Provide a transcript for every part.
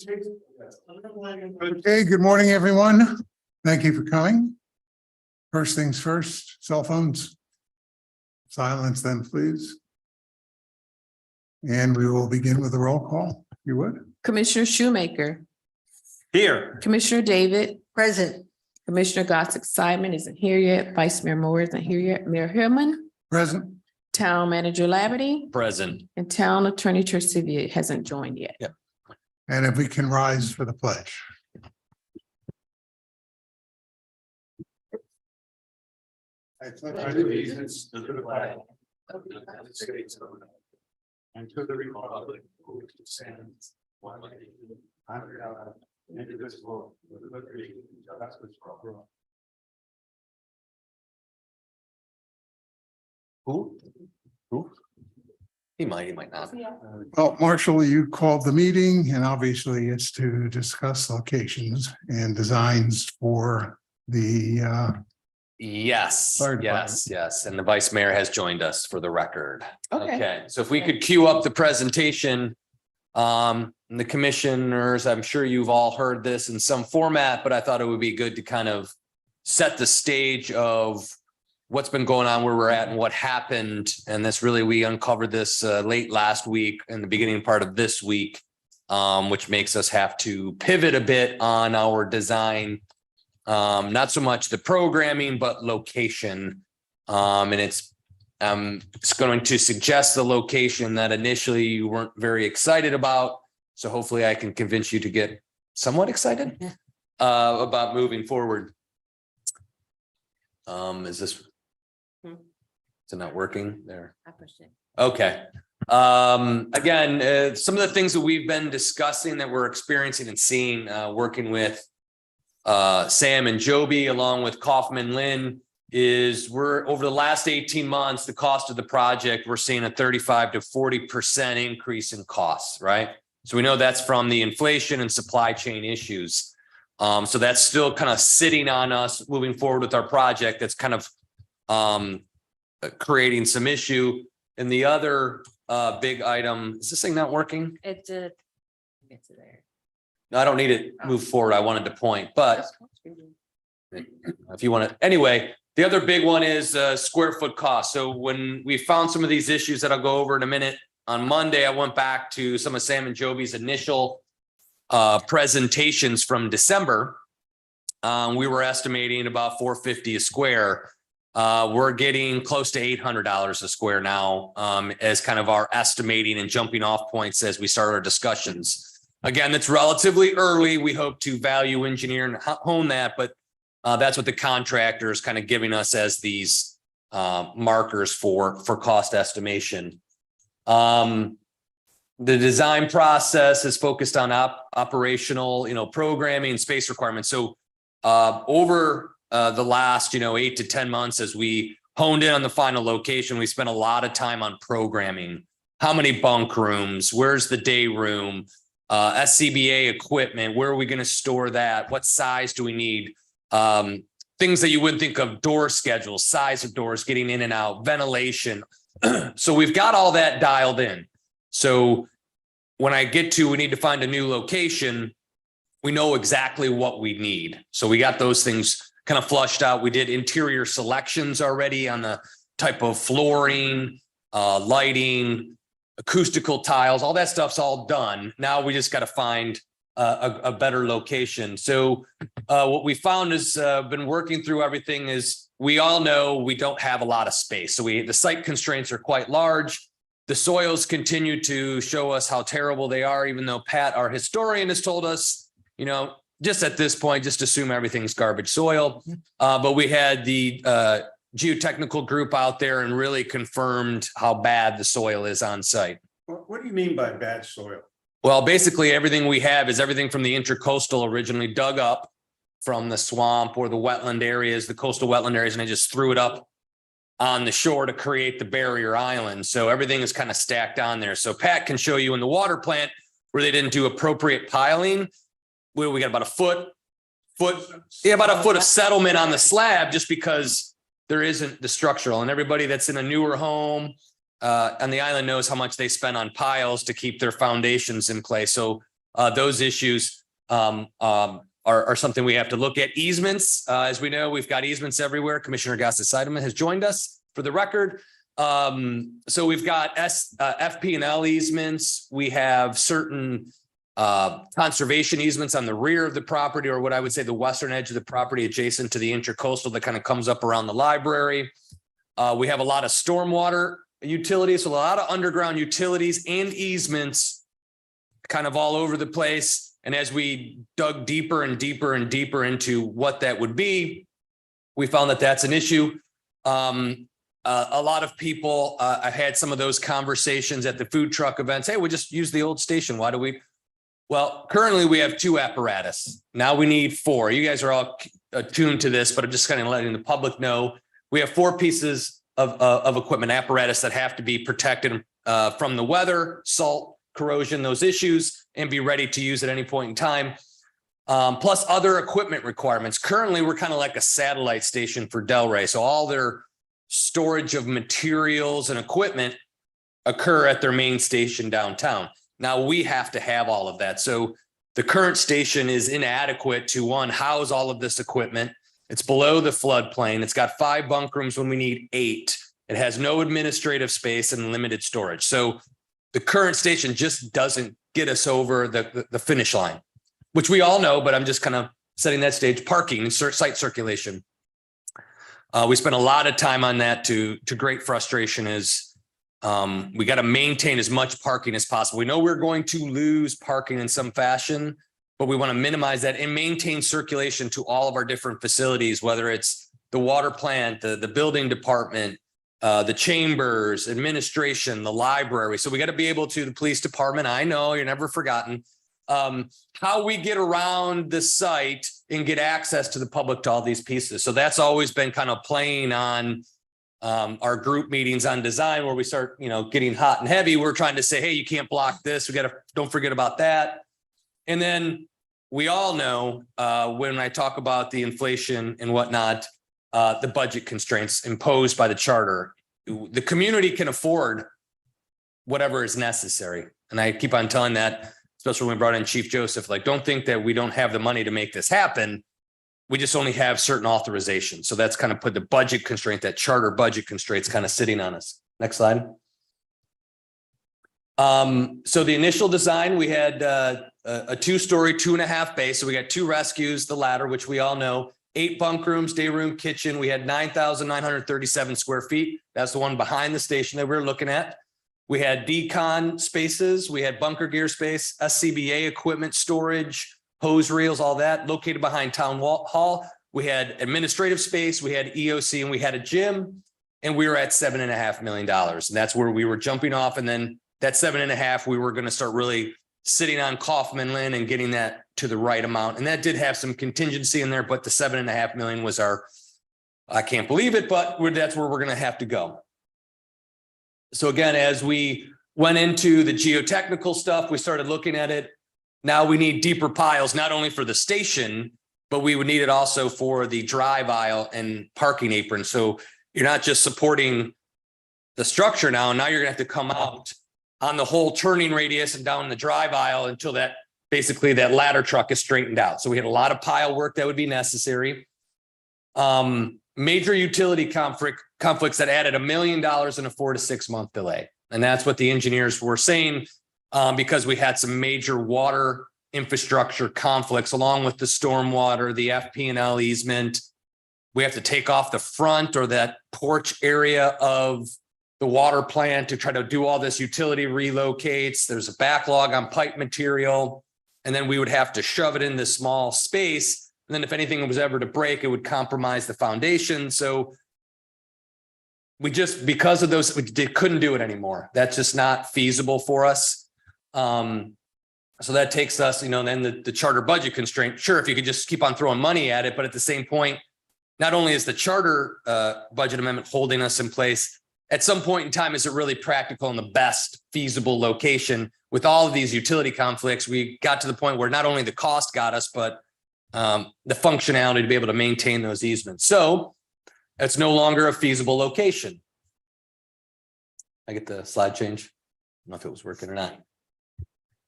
Okay, good morning, everyone. Thank you for coming. First things first, cell phones. Silence them, please. And we will begin with a roll call, if you would. Commissioner Shoemaker, Here. Commissioner David, Present. Commissioner Gossick Simon isn't here yet, Vice Mayor Moore isn't here yet, Mayor Hillman, Present. Town Manager Labadie, Present. and Town Attorney Tercivia hasn't joined yet. And if we can rise for the pledge. I pledge Allegiance to the flag of the United States of America and to the republic for which it stands, one nation, under God, indivisible, with liberty and justice for all. Who? He might not. Well, Marshall, you called the meeting and obviously it's to discuss locations and designs for the Yes, Fire department. yes. And the vice mayor has joined us for the record. Okay. Okay, so if we could cue up the presentation. And the commissioners, I'm sure you've all heard this in some format, but I thought it would be good to kind of set the stage of what's been going on, where we're at and what happened. And this really, we uncovered this late last week and the beginning part of this week, which makes us have to pivot a bit on our design. Not so much the programming, but location. And it's going to suggest the location that initially you weren't very excited about. So hopefully I can convince you to get somewhat excited about moving forward. Is this? Is it not working there? Okay. Again, some of the things that we've been discussing that we're experiencing and seeing, working with Sam and Joby, along with Kaufman Lynn, is we're over the last 18 months, the cost of the project, we're seeing a 35 to 40% increase in costs, right? So we know that's from the inflation and supply chain issues. So that's still kind of sitting on us moving forward with our project. That's kind of creating some issue. And the other big item, is this thing not working? It's there. No, I don't need it move forward. I wanted to point, but if you want to, anyway, the other big one is square foot cost. So when we found some of these issues that I'll go over in a minute, on Monday, I went back to some of Sam and Joby's initial presentations from December. We were estimating about $450 a square. We're getting close to $800 a square now, as kind of our estimating and jumping off points as we start our discussions. Again, that's relatively early. We hope to value engineer and hone that, but that's what the contractor is kind of giving us as these markers for cost estimation. The design process is focused on operational, programming, space requirements. So over the last, 8 to 10 months, as we honed in on the final location, we spent a lot of time on programming. How many bunk rooms? Where's the day room? SCBA equipment, where are we going to store that? What size do we need? Things that you wouldn't think of, door schedules, size of doors, getting in and out, ventilation. So we've got all that dialed in. So when I get to, we need to find a new location, we know exactly what we need. So we got those things kind of flushed out. We did interior selections already on the type of flooring, lighting, acoustical tiles, all that stuff's all done. Now we just got to find a better location. So what we found is been working through everything is we all know we don't have a lot of space. So the site constraints are quite large. The soils continue to show us how terrible they are, even though Pat, our historian, has told us, just at this point, just assume everything's garbage soil. But we had the geotechnical group out there and really confirmed how bad the soil is on site. What do you mean by bad soil? Well, basically everything we have is everything from the intercoastal, originally dug up from the swamp or the wetland areas, the coastal wetland areas, and they just threw it up on the shore to create the barrier island. So everything is kind of stacked on there. So Pat can show you in the water plant where they didn't do appropriate piling, where we got about a foot, about a foot of settlement on the slab, just because there isn't the structural. And everybody that's in a newer home on the island knows how much they spend on piles to keep their foundations in place. So those issues are something we have to look at. Easements, as we know, we've got easements everywhere. Commissioner Gaston Seidemann has joined us for the record. So we've got FP&L easements. We have certain conservation easements on the rear of the property, or what I would say the western edge of the property adjacent to the intercoastal that kind of comes up around the library. We have a lot of stormwater utilities, so a lot of underground utilities and easements kind of all over the place. And as we dug deeper and deeper and deeper into what that would be, we found that that's an issue. A lot of people, I had some of those conversations at the food truck events. Hey, we just use the old station. Why do we? Well, currently we have 2 apparatus. Now we need 4. You guys are all attuned to this, but I'm just kind of letting the public know. We have 4 pieces of equipment apparatus that have to be protected from the weather, salt, corrosion, those issues, and be ready to use at any point in time. Plus other equipment requirements. Currently, we're kind of like a satellite station for Delray. So all their storage of materials and equipment occur at their main station downtown. Now we have to have all of that. So the current station is inadequate to, one, house all of this equipment. It's below the floodplain. It's got 5 bunk rooms when we need 8. It has no administrative space and limited storage. So the current station just doesn't get us over the finish line, which we all know, but I'm just kind of setting that stage. Parking and site circulation. We spent a lot of time on that to great frustration. Is we got to maintain as much parking as possible. We know we're going to lose parking in some fashion, but we want to minimize that and maintain circulation to all of our different facilities, whether it's the water plant, the building department, the chambers, administration, the library. So we got to be able to, the police department, I know you're never forgotten, how we get around the site and get access to the public to all these pieces. So that's always been kind of playing on our group meetings on design, where we start, getting hot and heavy. We're trying to say, hey, you can't block this. We got to, don't forget about that. And then we all know when I talk about the inflation and whatnot, the budget constraints imposed by the charter, the community can afford whatever is necessary. And I keep on telling that, especially when we brought in Chief Joseph, like, don't think that we don't have the money to make this happen. We just only have certain authorizations. So that's kind of put the budget constraint, that charter budget constraints kind of sitting on us. Next slide. So the initial design, we had a 2-story, 2.5 bay. So we got 2 rescues, the ladder, which we all know, 8 bunk rooms, day room, kitchen. We had 9,937 square feet. That's the one behind the station that we were looking at. We had decon spaces. We had bunker gear space, SCBA equipment storage, hose reels, all that located behind town hall. We had administrative space. We had EOC, and we had a gym, and we were at $7.5 million. And that's where we were jumping off. And then that 7.5, we were going to start really sitting on Kaufman Lynn and getting that to the right amount. And that did have some contingency in there, but the $7.5 million was our, I can't believe it, but that's where we're going to have to go. So again, as we went into the geotechnical stuff, we started looking at it. Now we need deeper piles, not only for the station, but we would need it also for the drive aisle and parking apron. So you're not just supporting the structure now you're gonna have to come out on the whole turning radius and down the drive aisle until that, basically that ladder truck is straightened out. So we had a lot of pile work that would be necessary. Major utility conflicts that added $1 million in a 4 to 6 month delay. And that's what the engineers were saying, because we had some major water infrastructure conflicts along with the stormwater, the FP&L easement. We have to take off the front or that porch area of the water plant to try to do all this utility relocates. There's a backlog on pipe material, and then we would have to shove it in this small space. And then if anything was ever to break, it would compromise the foundation. So we just, because of those, we couldn't do it anymore. That's just not feasible for us. So that takes us, then the charter budget constraint. Sure, if you could just keep on throwing money at it, but at the same point, not only is the charter budget amendment holding us in place, at some point in time, is it really practical in the best feasible location? With all of these utility conflicts, we got to the point where not only the cost got us, but the functionality to be able to maintain those easements. So it's no longer a feasible location. I get the slide change. I don't know if it was working or not.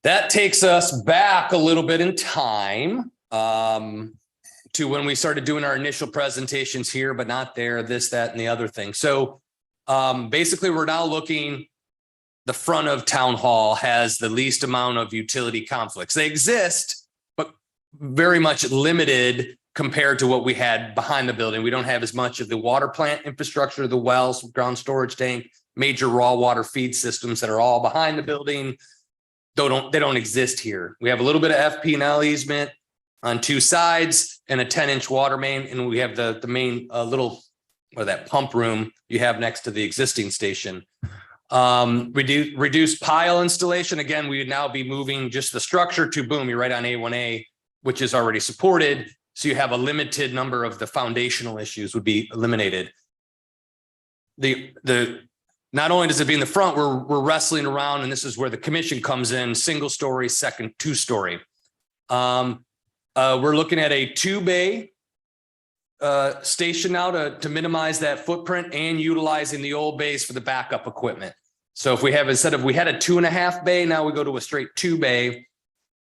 That takes us back a little bit in time, to when we started doing our initial presentations here, but not there, this, that, and the other thing. So, basically, we're now looking, the front of Town Hall has the least amount of utility conflicts. They exist, but very much limited compared to what we had behind the building. We don't have as much of the water plant infrastructure, the wells, ground storage tank, major raw water feed systems that are all behind the building. They don't exist here. We have a little bit of FP&L easement on two sides and a 10-inch water main, and we have the main little, or that pump room you have next to the existing station. Reduced pile installation. Again, we would now be moving just the structure to boom, you're right on A1A, which is already supported. So you have a limited number of the foundational issues would be eliminated. Not only does it be in the front, we're wrestling around, and this is where the commission comes in, single story, second, 2-story. We're looking at a 2-bay station now to minimize that footprint and utilizing the old bays for the backup equipment. So if we have, instead of, we had a 2.5 bay, now we go to a straight 2-bay,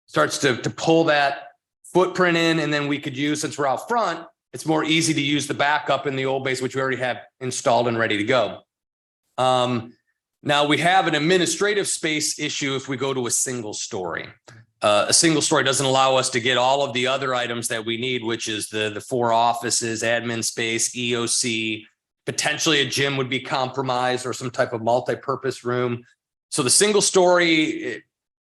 starts to pull that footprint in, and then we could use, since we're out front, it's more easy to use the backup in the old base, which we already have installed and ready to go. Now we have an administrative space issue if we go to a single story. A single story doesn't allow us to get all of the other items that we need, which is the 4 offices, admin space, EOC, potentially a gym would be compromised or some type of multi-purpose room. So the single story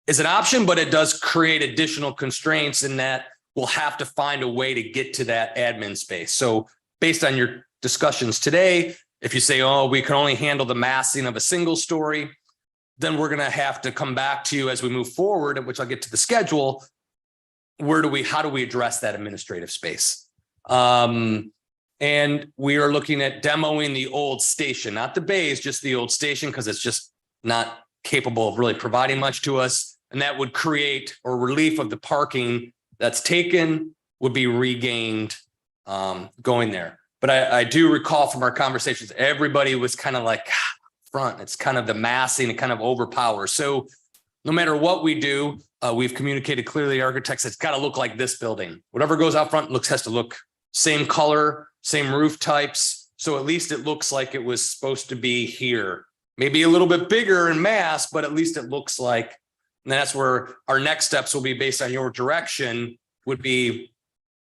is an option, but it does create additional constraints in that we'll have to find a way to get to that admin space. So based on your discussions today, if you say, oh, we can only handle the massing of a single story, then we're going to have to come back to you as we move forward, which I'll get to the schedule. How do we address that administrative space? And we are looking at demoing the old station, not the bays, just the old station, because it's just not capable of really providing much to us. And that would create, or relief of the parking that's taken would be regained going there. But I do recall from our conversations, everybody was kind of like, front, it's kind of the massing, it kind of overpowers. So no matter what we do, we've communicated clearly, architects, it's got to look like this building. Whatever goes out front has to look same color, same roof types. So at least it looks like it was supposed to be here. Maybe a little bit bigger in mass, but at least it looks like, and that's where our next steps will be based on your direction, would be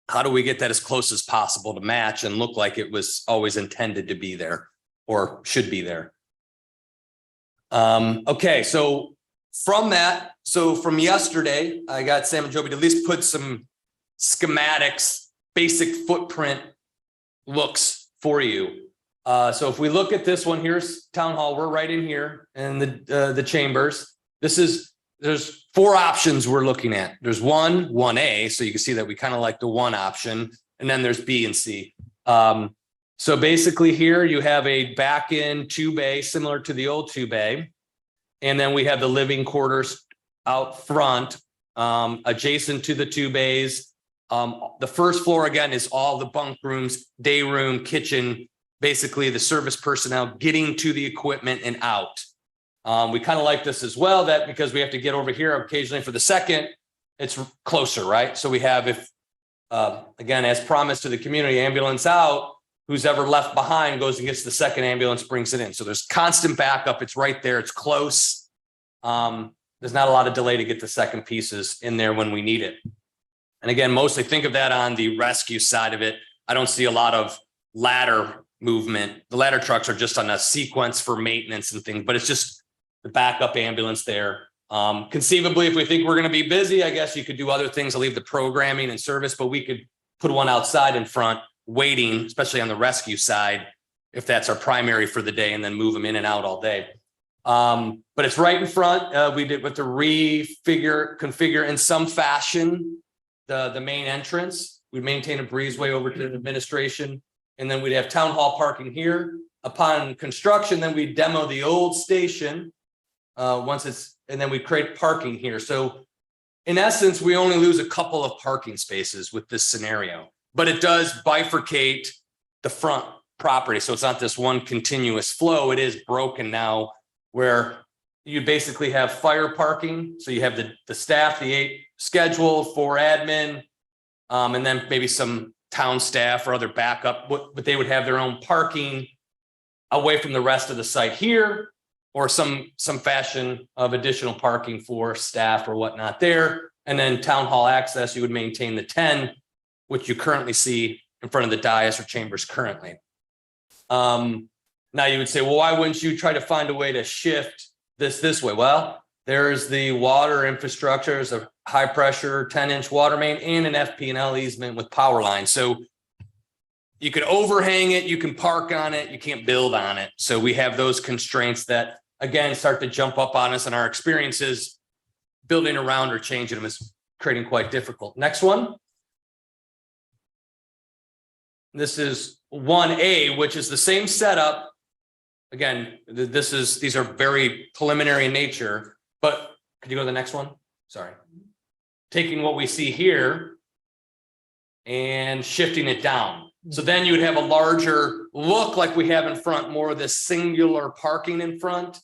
how do we get that as close as possible to match and look like it was always intended to be there or should be there. Okay, so from that, from yesterday, I got Sam and Joby to at least put some schematics, basic footprint looks for you. So if we look at this one, here's Town Hall, we're right in here in the chambers. There's 4 options we're looking at. There's 1A, so you can see that we kind of like the 1 option, and then there's B and C. So basically here you have a back-in 2-bay similar to the old 2-bay. And then we have the living quarters out front, adjacent to the 2 bays. The first floor, again, is all the bunk rooms, day room, kitchen, basically the service personnel getting to the equipment and out. We kind of like this as well, that because we have to get over here occasionally for the second, it's closer, right? So we have, if again, as promised to the community, ambulance out, who's ever left behind goes and gets the second ambulance, brings it in. So there's constant backup. It's right there. It's close. There's not a lot of delay to get the second pieces in there when we need it. And again, mostly think of that on the rescue side of it. I don't see a lot of ladder movement. The ladder trucks are just on a sequence for maintenance and things, but it's just the backup ambulance there. Conceivably, if we think we're going to be busy, I guess you could do other things to leave the programming and service, but we could put one outside in front waiting, especially on the rescue side, if that's our primary for the day, and then move them in and out all day. But it's right in front. We did with the configure in some fashion the main entrance. We'd maintain a breezeway over to the administration, and then we'd have Town Hall parking here. Upon construction, then we demo the old station and then we create parking here. So in essence, we only lose a couple of parking spaces with this scenario, but it does bifurcate the front property. So it's not this one continuous flow. It is broken now where you basically have fire parking. So you have the staff, the 8 scheduled for admin. And then maybe some town staff or other backup, but they would have their own parking away from the rest of the site here, or some fashion of additional parking for staff or whatnot there. And then town hall access, you would maintain the 10, which you currently see in front of the dais or chambers currently. Now you would say, well, why wouldn't you try to find a way to shift this way? Well, there's the water infrastructure, there's a high pressure 10-inch water main and an FP&L easement with power lines. So you could overhang it, you can park on it, you can't build on it. So we have those constraints that again start to jump up on us, and our experiences building around or changing them is creating quite difficult. Next one. This is 1A, which is the same setup. Again, these are very preliminary in nature, but could you go to the next one? Sorry. Taking what we see here and shifting it down. So then you would have a larger look like we have in front, more of this singular parking in front.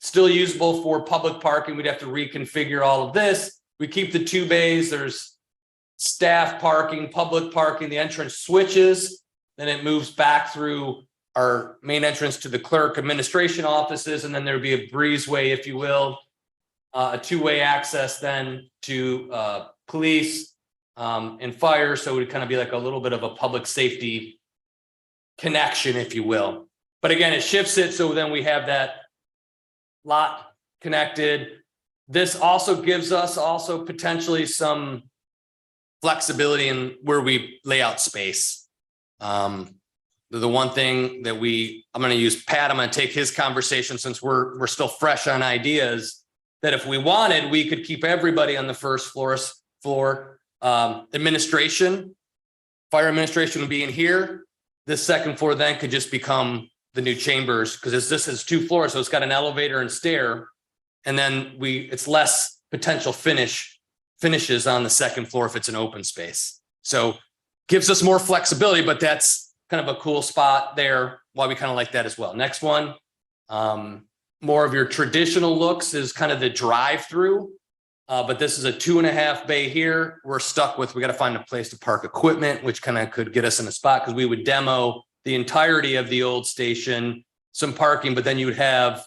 Still usable for public parking. We'd have to reconfigure all of this. We keep the 2 bays. There's staff parking, public parking, the entrance switches. Then it moves back through our main entrance to the clerk administration offices. And then there'd be a breezeway, if you will, a 2-way access then to police and fire. So it would kind of be like a little bit of a public safety connection, if you will. But again, it shifts it. So then we have that lot connected. This also gives us potentially some flexibility in where we lay out space. The one thing that I'm going to use Pat, I'm going to take his conversation since we're still fresh on ideas, that if we wanted, we could keep everybody on the first floor. Administration, fire administration would be in here. This second floor then could just become the new chambers, because this is 2 floors, so it's got an elevator and stair, and then it's less potential finishes on the second floor if it's an open space. So gives us more flexibility, but that's kind of a cool spot there. Why we kind of like that as well. Next one, more of your traditional looks is kind of the drive-through, but this is a 2.5 bay here. We're stuck with, we got to find a place to park equipment, which kind of could get us in a spot, because we would demo the entirety of the old station, some parking, but then you would have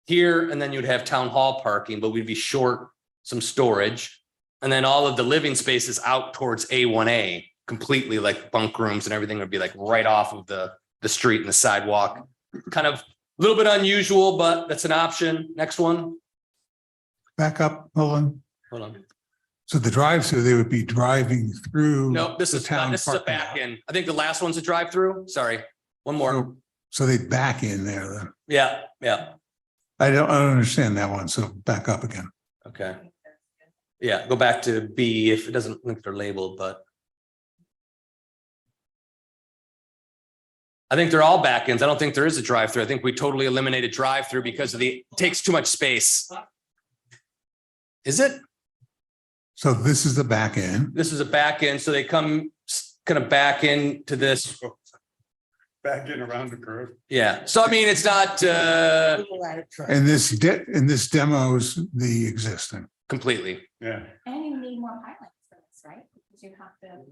here, and then you'd have town hall parking, but we'd be short some storage. And then all of the living spaces out towards A1A, completely like bunk rooms and everything would be like right off of the street and the sidewalk. Kind of a little bit unusual, but that's an option. Next one. Back up, hold on. So the drive-through, they would be driving through. No, this the is town this is a parking back lot. in. I think the last one's a drive-through. Sorry, one more. So they back in there then. Yeah. I don't understand that one. So back up again. Okay. Yeah, go back to B if it doesn't think they're labeled, but I think they're all back ends. I don't think there is a drive-through. I think we totally eliminated drive-through because it takes too much space. Is it? So this is the back end. This is a back end, so they come kind of back into this. Back in around the curve. Yeah, so I mean, it's not And this demos the existing. completely. Yeah. And you need more pilings for this, right? Because you have to.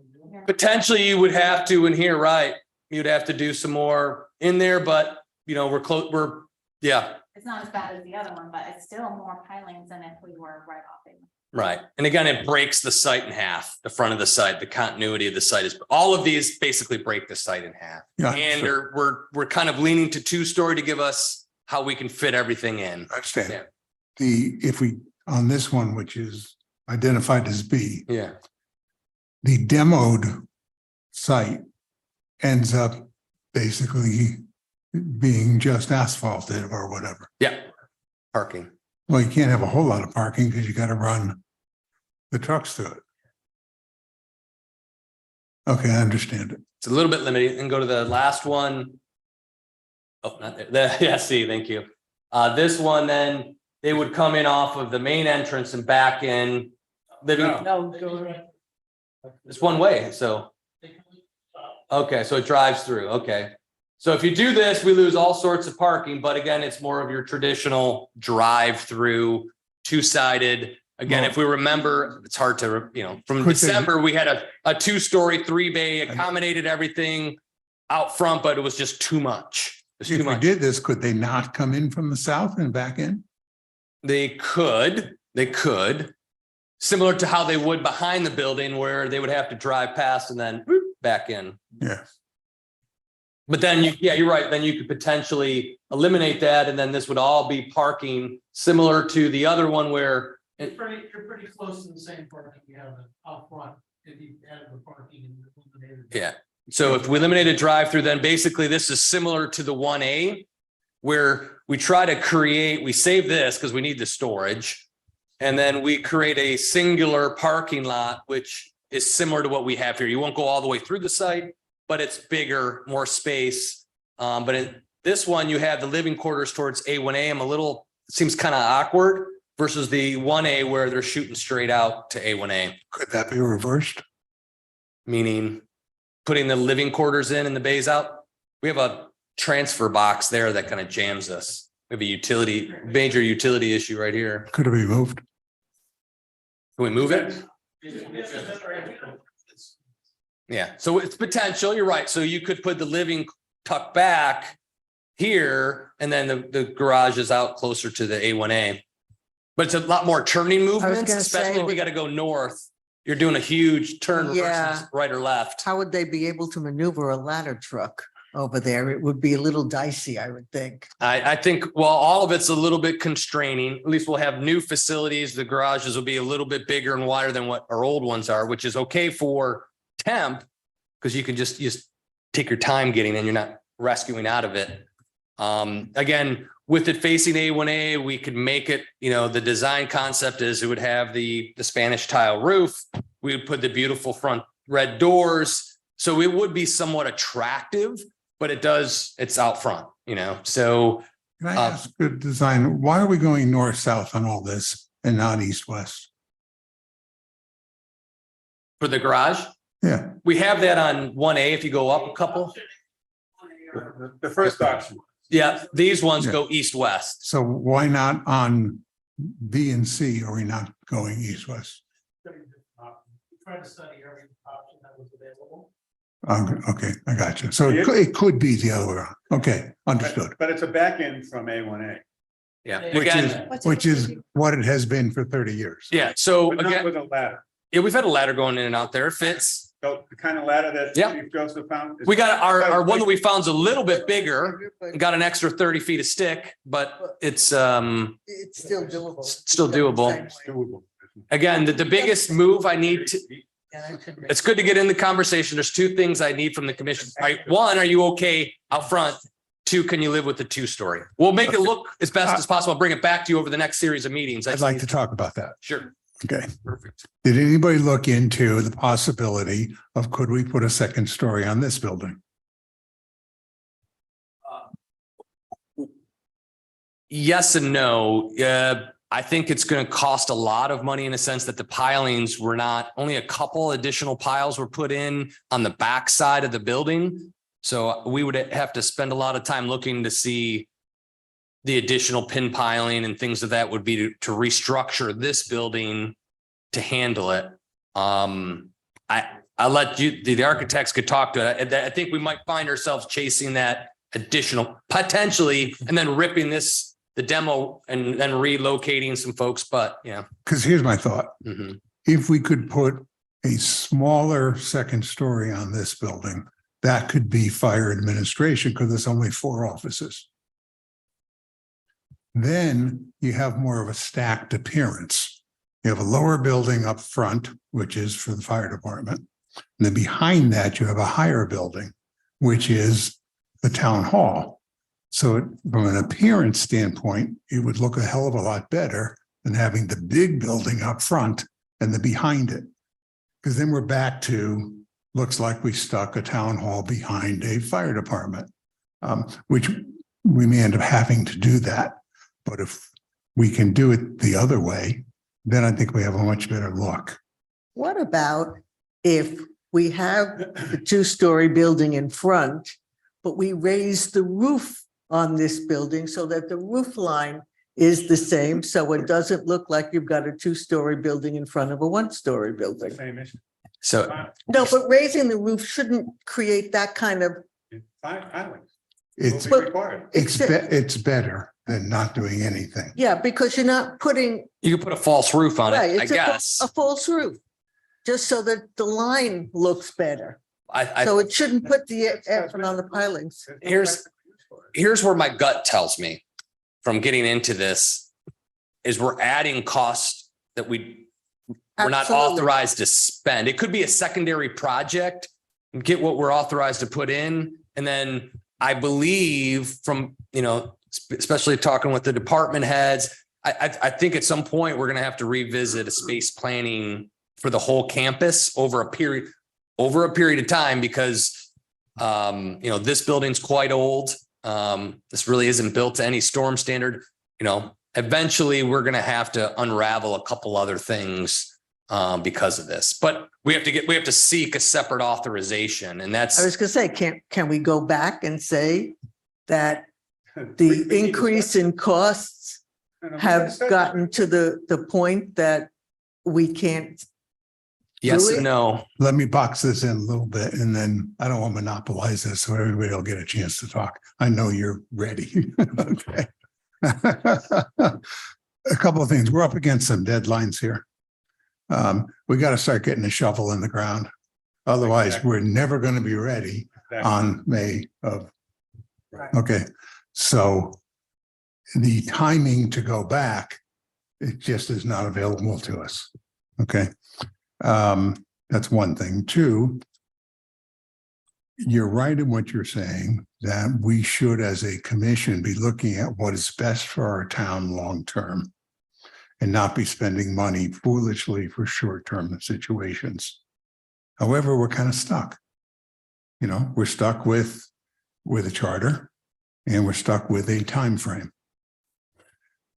Potentially, you would have to in here, right? You'd have to do some more in there, but we're close. It's not as bad as the other one, but it's still more pilings than if we were right off it. Right. And again, it breaks the site in half. The front of the site, the continuity of the site is, all of these basically break the site in half. Yeah, And sure. we're kind of leaning to 2-story to give us how we can fit everything in. I understand. Yeah. If we, on this one, which is identified as B, Yeah. the demoed site ends up basically being just asphalted or whatever. Yeah. Parking. Well, you can't have a whole lot of parking because you got to run the trucks through it. Okay, I understand it. It's a little bit limited. And go to the last one. Oh, not there. Yeah, see, thank you. This one, then they would come in off of the main entrance and back in. It's one way, so. Okay, so it drives through. Okay. So if you do this, we lose all sorts of parking, but again, it's more of your traditional drive-through, two-sided. Again, if we remember, it's hard to, from Could they- December, we had a two-story, three-bay, accommodated everything out front, but it was just too much. It's too If we much. did this, could they not come in from the south and back in? They could, similar to how they would behind the building where they would have to drive past and then back in. Yeah. But then you're right. Then you could potentially eliminate that. And then this would all be parking similar to the other one where, You're pretty close to the same parking you have out front, if you added the parking and eliminated. yeah. So if we eliminate a drive-through, then basically this is similar to the 1A where we try to create, we save this because we need the storage. And then we create a singular parking lot, which is similar to what we have here. You won't go all the way through the site, but it's bigger, more space. But in this one, you have the living quarters towards A1A. It seems kind of awkward versus the 1A where they're shooting straight out to A1A, Could that be reversed? meaning putting the living quarters in and the bays out. We have a transfer box there that kind of jams us. We have a major utility issue right here. Could it be moved? Can we move it? Yeah, so it's potential, you're right. So you could put the living tucked back here and then the garage is out closer to the A1A. But it's a lot more turning movements, gonna especially say, if we got to go north. You're doing a huge turn Yeah. versus right or left. How would they be able to maneuver a ladder truck over there? It would be a little dicey, I would think. I think, well, all of it's a little bit constraining. At least we'll have new facilities. The garages will be a little bit bigger and wider than what our old ones are, which is okay for temp. Because you can just take your time getting in, you're not rescuing out of it. Again, with it facing A1A, we could make it, the design concept is it would have the Spanish tile roof. We would put the beautiful front red doors. So it would be somewhat attractive, but it's out front, so. Can I ask, good design, why are we going north, south on all this and not east, west? For the garage, Yeah, we have that on 1A if you go up a couple. The first option. Yeah, these ones Yeah. go east-west. so why not on B and C? Are we not going east, west? Try to study every option that was available. Okay, I got you. So it could be the other way around. Okay, understood. But it's a back end from A1A, Yeah, Which again, which is what it has been for 30 years. yeah, so but not again, with a ladder. yeah, we've had a ladder going in and out there. It fits. So the kind of ladder that Yeah. Chief Joseph found. is- We got our one that we found is a little bit bigger, got an extra 30 feet of stick, but it's It's still doable. Still doable. Same way. Doable. again, the biggest move I need to, Yeah, that should make- it's good to get in the conversation. There's two things I need from the commission. Right? One, are you okay out front? Two, can you live with the 2-story? We'll make it look as best as possible. I'll bring it back to you over the next series of meetings. I'd like to talk about that. Sure. Okay. Perfect. Did anybody look into the possibility of could we put a second story on this building? Yes and no. I think it's going to cost a lot of money in a sense that the pilings were not, only a couple additional piles were put in on the back side of the building. So we would have to spend a lot of time looking to see the additional pin piling and things of that would be to restructure this building to handle it. I'll let you, the architects could talk to it. I think we might find ourselves chasing that additional potentially, and then ripping the demo and then relocating some folks, but yeah. Because here's my thought. Mhm. If we could put a smaller second story on this building, that could be fire administration because there's only 4 offices. Then you have more of a stacked appearance. You have a lower building up front, which is for the fire department. And then behind that, you have a higher building, which is the town hall. So from an appearance standpoint, it would look a hell of a lot better than having the big building up front and the behind it. Because then we're back to, looks like we stuck a town hall behind a fire department, which we may end up having to do that. But if we can do it the other way, then I think we have a much better look. What about if we have the 2-story building in front but we raise the roof on this building so that the roof line is the same, so it doesn't look like you've got a two-story building in front of a one-story building. Same issue. So No, but raising the roof shouldn't create that kind of, Pilings. It's, Will be required. it's better than not doing anything. yeah, because you're not putting, you can put a false roof on right, it, I it's guess. a false roof. Just so that the line looks better. I, So it shouldn't put the effort on the pilings. here's where my gut tells me from getting into this is we're adding costs that we're not Absolutely. authorized to spend. It could be a secondary project, get what we're authorized to put in. And then I believe from, especially talking with the department heads, I think at some point we're going to have to revisit a space planning for the whole campus over a period of time, because this building's quite old. This really isn't built to any storm standard. Eventually we're going to have to unravel a couple other things because of this, but we have to seek a separate authorization, and I that's, was gonna say, can we go back and say that the increase in costs have gotten to the point that we can't? yes do and it? no. Let me box this in a little bit, and then I don't want to monopolize this, so everybody will get a chance to talk. I know you're ready. Okay. A couple of things. We're up against some deadlines here. We got to start getting a shovel in the ground. Otherwise, Exactly. we're never going to be ready on May of. Right. Okay, so the timing to go back, it just is not available to us. Okay. That's one thing. Two, you're right in what you're saying, that we should, as a commission, be looking at what is best for our town long-term and not be spending money foolishly for short-term situations. However, we're kind of stuck. We're stuck with a charter, and we're stuck with a time frame.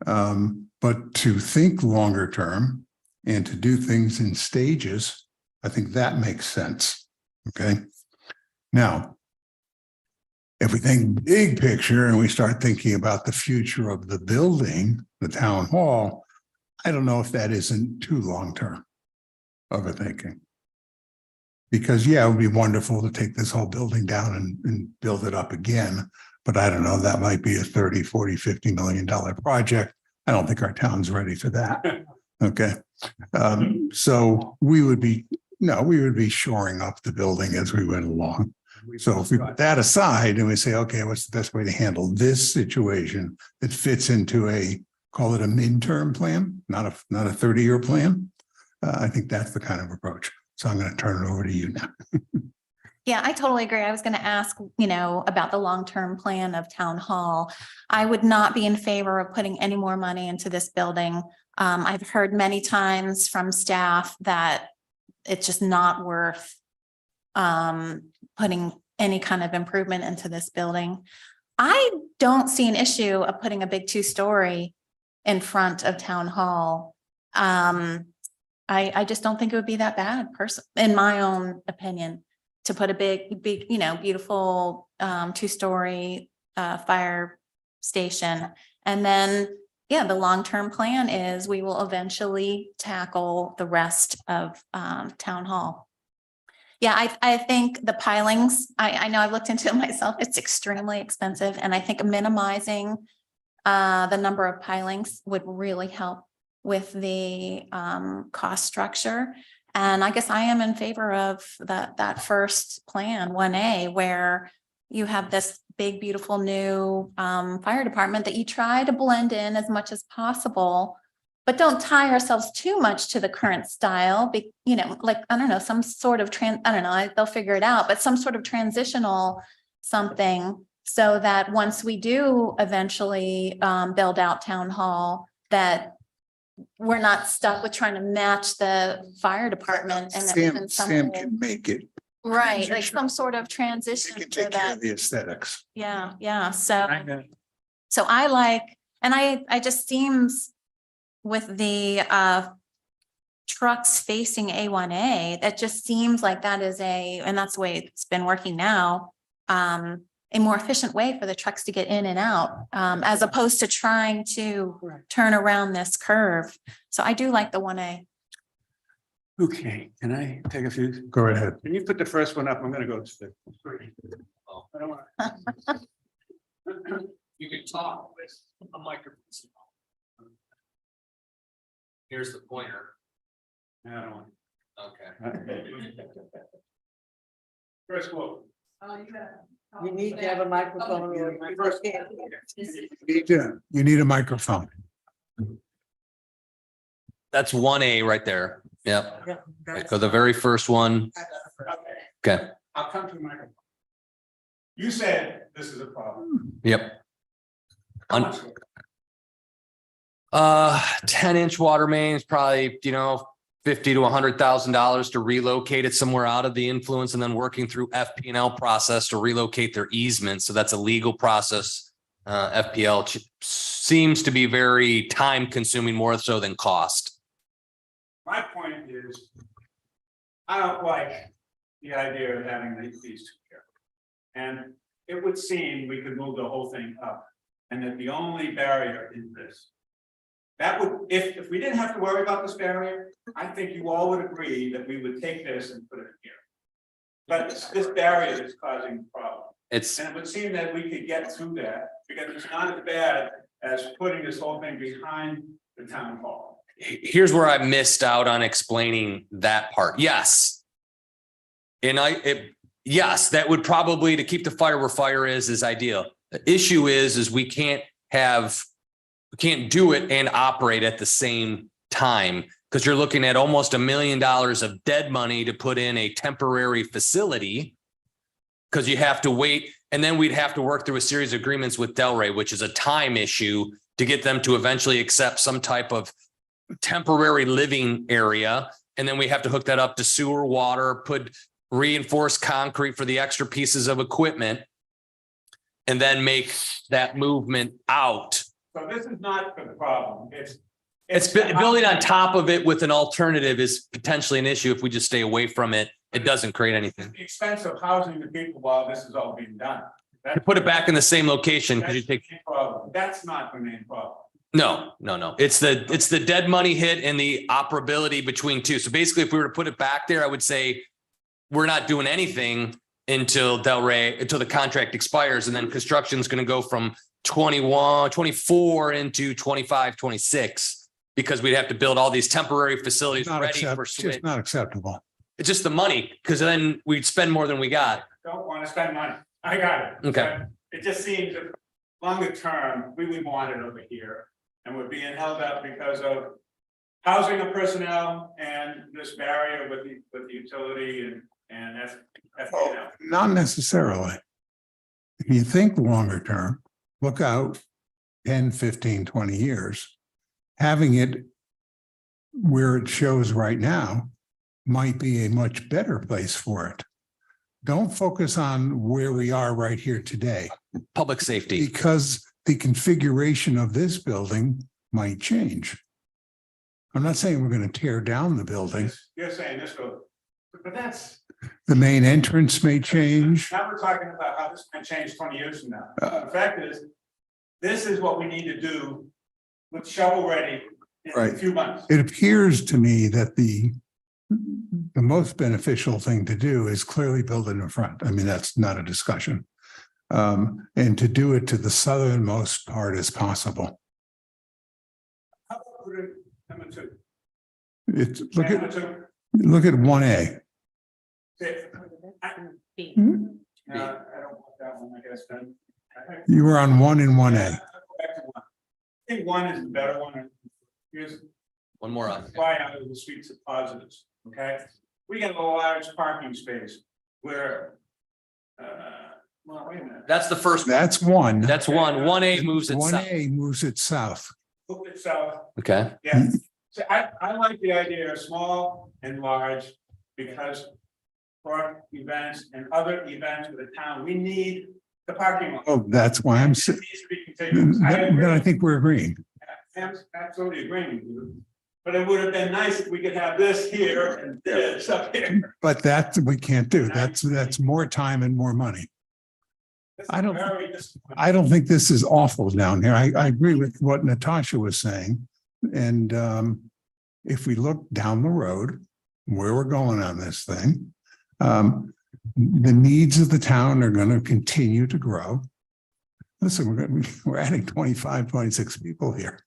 But to think longer term and to do things in stages, I think that makes sense. Okay. Now, if we think big picture and we start thinking about the future of the building, the town hall, I don't know if that isn't too long-term of a thinking. Because yeah, it would be wonderful to take this whole building down and build it up again. But I don't know, that might be a 30, 40, $50 million project. I don't think our town's ready for that. Okay. So we would be shoring up the building as we went along. So if we put that aside and we say, okay, what's the best way to handle this situation that fits into call it a midterm plan, not a 30-year plan? I think that's the kind of approach. So I'm going to turn it over to you now. Yeah, I totally agree. I was going to ask, about the long-term plan of town hall. I would not be in favor of putting any more money into this building. I've heard many times from staff that it's just not worth putting any kind of improvement into this building. I don't see an issue of putting a big 2-story in front of town hall. I just don't think it would be that bad, in my own opinion, to put a big, beautiful 2-story fire station. And then, the long-term plan is we will eventually tackle the rest of town hall. Yeah, I think the pilings, I know I've looked into it myself. It's extremely expensive. And I think minimizing the number of pilings would really help with the cost structure. And I guess I am in favor of that first plan, 1A, where you have this big, beautiful new fire department that you try to blend in as much as possible, but don't tie ourselves too much to the current style. I don't know, some sort of they'll figure it out, but some sort of transitional something, so that once we do eventually build out town hall, that we're not stuck with trying to match the fire department. And Sam can make it. right, like transition. some sort of He transition can so take care that, of the aesthetics. yeah. So I like, and I just seems with the trucks facing A1A, that just seems like that is and that's the way it's been working now. a more efficient way for the trucks to get in and out, as opposed to trying to turn around this curve. So I do like the 1A. Okay, can I take a few? Go right ahead. Can you put the first one up? I'm gonna go to the. I don't wanna- You can talk with a microphone. Here's the pointer. I don't want. Okay. First quote. You need to have a microphone or. You need a microphone. That's 1A right there. Yep. Yeah, Okay, so the very first one. Okay. I'll come to the microphone. You said this is a problem. Yep. How Un- much? 10-inch water main is probably, $50,000 to $100,000 to relocate it somewhere out of the influence, and then working through FP&L process to relocate their easement. So that's a legal process. FPL seems to be very time consuming, more so than cost. My point is, I don't like the idea of having these two here. And it would seem we could move the whole thing up, and that the only barrier is this. That would, if we didn't have to worry about this barrier, I think you all would agree that we would take this and put it here. But it's this barrier that's causing the problem. It's And it would seem that we could get through that, because it's not as bad as putting this whole thing behind the town hall. here's where I missed out on explaining that part. Yes. And yes, that would probably, to keep the fire where fire is ideal. The issue is we can't do it and operate at the same time, because you're looking at almost $1 million of dead money to put in a temporary facility, because you have to wait. And then we'd have to work through a series of agreements with Delray, which is a time issue, to get them to eventually accept some type of temporary living area. And then we have to hook that up to sewer, water, put reinforced concrete for the extra pieces of equipment, and then make that movement out. So this is not the problem, It's building on top of it with an alternative is potentially an issue. If we just stay away from it, it doesn't create anything. The expense of housing the people while this is all being done. To put it back in the same location, because you That's the take, main problem. That's not the main problem. no. It's the dead money hit and the operability between two. So basically, if we were to put it back there, I would say we're not doing anything until until the contract expires, and then construction is going to go from 24 into 25, 26, because we'd have to build all these temporary facilities ready for switch. It's not acceptable. It's just the money, because then we'd spend more than we got. Don't want to spend money. I got it. Okay. It just seems that longer term, we would want it over here, and we're being held up because of housing of personnel and this barrier with the utility and FPL. Not necessarily. If you think longer term, look out 10, 15, 20 years, having it where it shows right now might be a much better place for it. Don't focus on where we are right here today, Public safety. because the configuration of this building might change. I'm not saying we're going to tear down the building. You're saying this goes, but that's, The main entrance may change. now we're talking about how this can change 20 years from now. The fact is, this is what we need to do with shovel ready in a Right. few months. It appears to me that the most beneficial thing to do is clearly build it in front. I mean, that's not a discussion. And to do it to the southernmost part as possible. How about put it number two? It's, Number two, look at 1A. say, I B. don't want that one, I guess, then. You were on 1 and 1A. I'll go back to one. I think one is the better one. Here's One more on. why out of the suites of positives, okay? We got a large parking space where, well, wait a minute. That's the first. That's one. That's one. 1A moves it south. 1A moves it south. Look at south, Okay. yeah. So I like the idea of small and large, because for events and other events with the town, we need the parking lot. Oh, that's why I'm, It needs to be contiguous. I then agree. I think we're agreeing. I'm absolutely agreeing with you. But it would have been nice if we could have this here and this up here. But that we can't do. That's more time and more money. This is I don't- very disappointing. I don't think this is awful down here. I agree with what Natasha was saying. And if we look down the road, where we're going on this thing, the needs of the town are going to continue to grow. Listen, we're adding 25, 26 people here.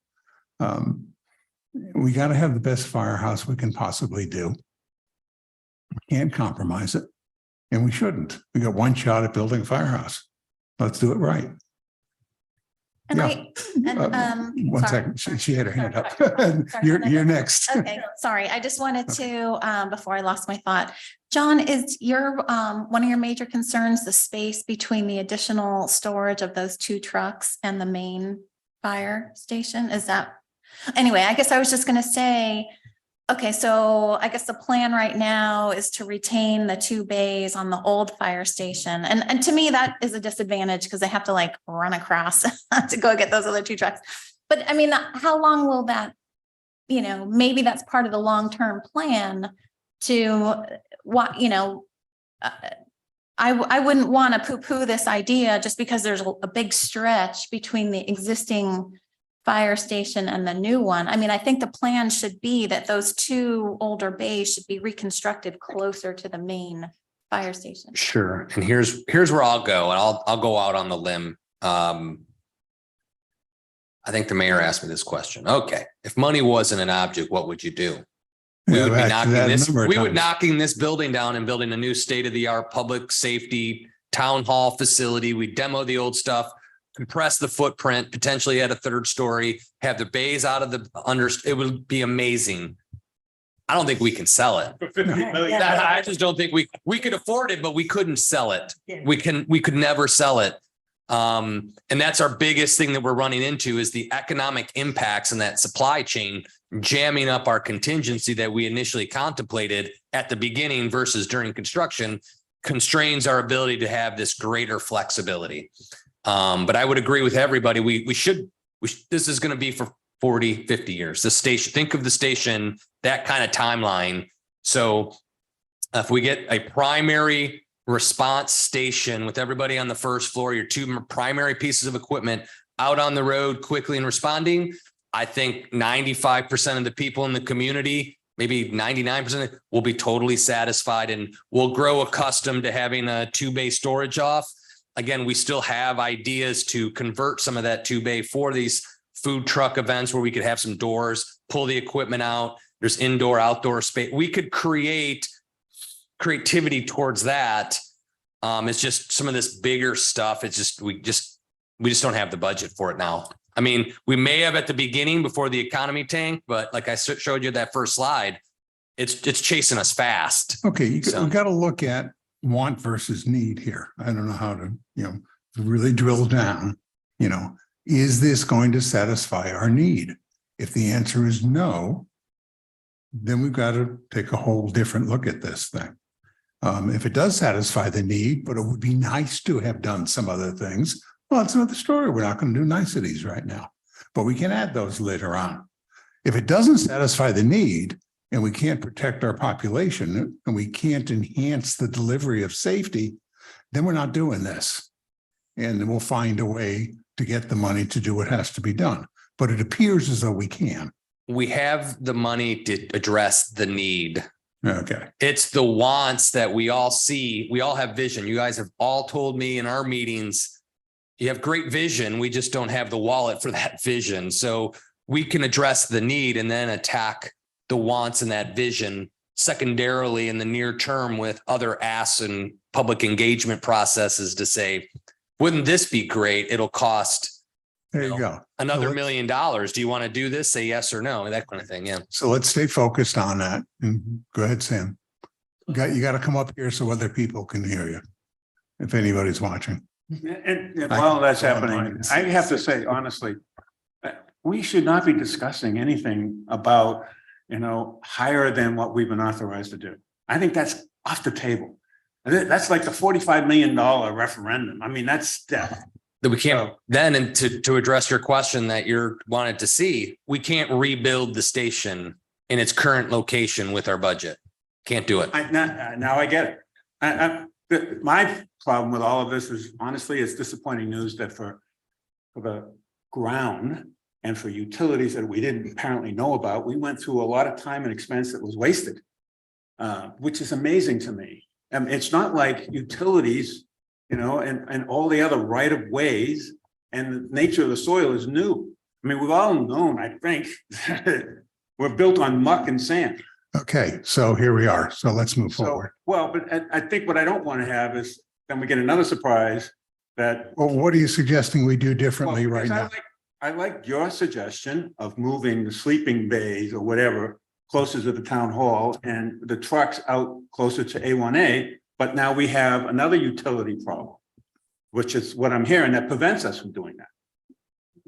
We got to have the best firehouse we can possibly do. We can't compromise it, and we shouldn't. We got one shot at building a firehouse. Let's do it right. And Yeah. I, and, One sorry. second, she had her hand up. Sorry. You're next. Okay, sorry. I just wanted to, before I lost my thought, John, is your, one of your major concerns, the space between the additional storage of those two trucks and the main fire station? Is that, anyway, I guess I was just gonna say, okay, so I guess the plan right now is to retain the two bays on the old fire station. And to me, that is a disadvantage because they have to like run across to go get those other two trucks. But I mean, how long will that, you know, maybe that's part of the long-term plan to what, you know, I wouldn't want to poo-poo this idea just because there's a big stretch between the existing fire station and the new one. I mean, I think the plan should be that those two older bays should be reconstructed closer to the main fire station. Sure. And here's where I'll go, and I'll go out on the limb. I think the mayor asked me this question. Okay, if money wasn't an object, what would you do? We would be knocking this, we would knocking this building down and building a new state-of-the-art public safety town hall facility. We demo the old stuff, compress the footprint, potentially add a third story, have the bays out of the under, it would be amazing. I don't think we can sell it. For 50 million. I just don't think we could afford it, but we couldn't sell it. We could never sell it. And that's our biggest thing that we're running into is the economic impacts in that supply chain jamming up our contingency that we initially contemplated at the beginning versus during construction constrains our ability to have this greater flexibility. But I would agree with everybody. We should, this is going to be for 40, 50 years. The station, think of the station, that kind of timeline. So if we get a primary response station with everybody on the first floor, your two primary pieces of equipment out on the road quickly and responding, I think 95% of the people in the community, maybe 99% will be totally satisfied and will grow accustomed to having a 2-bay storage off. Again, we still have ideas to convert some of that 2-bay for these food truck events where we could have some doors, pull the equipment out. There's indoor, outdoor space. We could create creativity towards that. It's just some of this bigger stuff. It's just, we just don't have the budget for it now. I mean, we may have at the beginning before the economy tanked, but like I showed you that first slide, it's chasing us fast. Okay, you So- got to look at want versus need here. I don't know how to, really drill down, is this going to satisfy our need? If the answer is no, then we've got to take a whole different look at this thing. If it does satisfy the need, but it would be nice to have done some other things, well, it's another story. We're not going to do niceties right now, but we can add those later on. If it doesn't satisfy the need and we can't protect our population and we can't enhance the delivery of safety, then we're not doing this. And then we'll find a way to get the money to do what has to be done. But it appears as though we can. We have the money to address the need. Okay. It's the wants that we all see. We all have vision. You guys have all told me in our meetings, you have great vision. We just don't have the wallet for that vision. So we can address the need and then attack the wants and that vision secondarily in the near term with other asks and public engagement processes to say, wouldn't this be great? It'll cost There you go. another So $1 million. Do you want to do this? Say yes or no, that kind of thing. Yeah. So let's stay focused on that. And go ahead, Sam. You got to come up here so other people can hear you. If anybody's watching. And while that's happening, I have to say, honestly, we should not be discussing anything about, higher than what we've been authorized to do. I think that's off the table. That's like the $45 million referendum. I mean, that's death. That we can't then, and to address your question that you're wanted to see, we can't rebuild the station in its current location with our budget. Can't do it. Now I get it. My problem with all of this is honestly, it's disappointing news that for the ground and for utilities that we didn't apparently know about, we went through a lot of time and expense that was wasted. Which is amazing to me. It's not like utilities, and all the other right of ways and the nature of the soil is new. I mean, we've all known, I think, we're built on muck and sand. Okay, so here we are. So let's move So, forward. well, but I think what I don't want to have is then we get another surprise that. Well, what are you suggesting we do differently Well, right because now? I like your suggestion of moving the sleeping bays or whatever closer to the town hall and the trucks out closer to A1A. But now we have another utility problem, which is what I'm hearing that prevents us from doing that.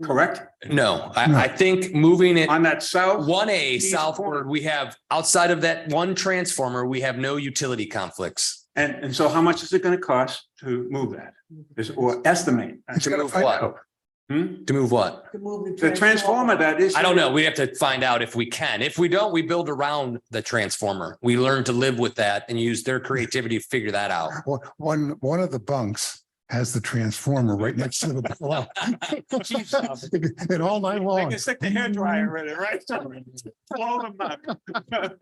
Correct? No, No. I think moving it On that south, 1A East southward, corner. we have outside of that one transformer, we have no utility conflicts. and so how much is it gonna cost to move that? Or estimate? It's To gonna move find what? out. To move what? The transformer that is. I don't know. We have to find out if we can. If we don't, we build around the transformer. We learn to live with that and use their creativity to figure that out. One of the bunks has the transformer right next to the well. And all night They long. can stick the hairdryer in it, right? Blow them up.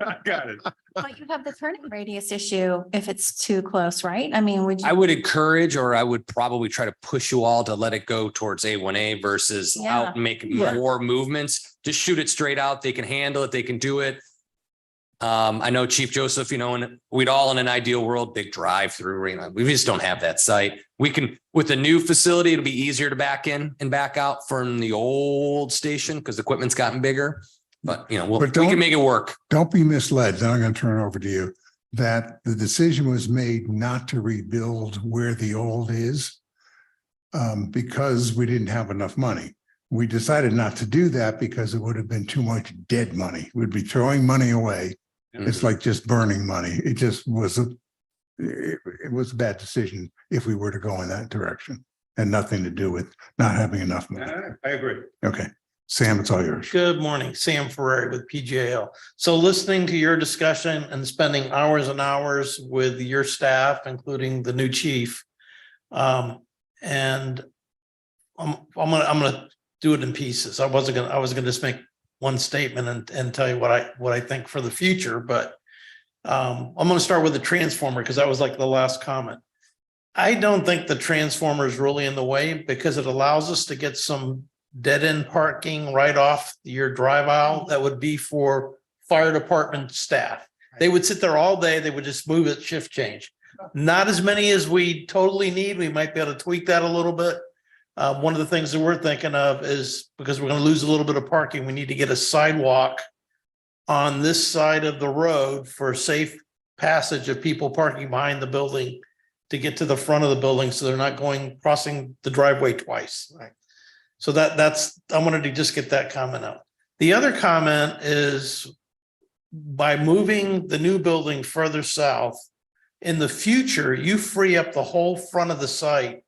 I got it. But you have the turning radius issue if it's too close, right? I mean, would I you? would encourage, or I would probably try to push you all to let it go towards A1A versus Yeah. out and make Yeah. more movements. Just shoot it straight out. They can handle it. They can do it. I know Chief Joseph, and we'd all in an ideal world, big drive through, we just don't have that site. We can, with the new facility, it'll be easier to back in and back out from the old station because the equipment's gotten bigger. But, we But can don't- make it work. Don't be misled. Then I'm going to turn it over to you. That the decision was made not to rebuild where the old is. Because we didn't have enough money. We decided not to do that because it would have been too much dead money. We'd be throwing money away. It's like just burning money. It just was it was a bad decision if we were to go in that direction and nothing to do with not having enough money. I agree. Okay, Sam, it's all yours. Good morning, Sam Ferrari with PJL. So listening to your discussion and spending hours and hours with your staff, including the new chief. And I'm gonna do it in pieces. I was gonna just make one statement and tell you what I think for the future, but I'm gonna start with the transformer because that was like the last comment. I don't think the transformer is really in the way because it allows us to get some dead end parking right off your drive aisle that would be for fire department staff. They would sit there all day. They would just move it, shift change. Not as many as we totally need. We might be able to tweak that a little bit. One of the things that we're thinking of is because we're going to lose a little bit of parking, we need to get a sidewalk on this side of the road for safe passage of people parking behind the building to get to the front of the building so they're not crossing the driveway twice. Right. So I wanted to just get that comment out. The other comment is by moving the new building further south, in the future, you free up the whole front of the site.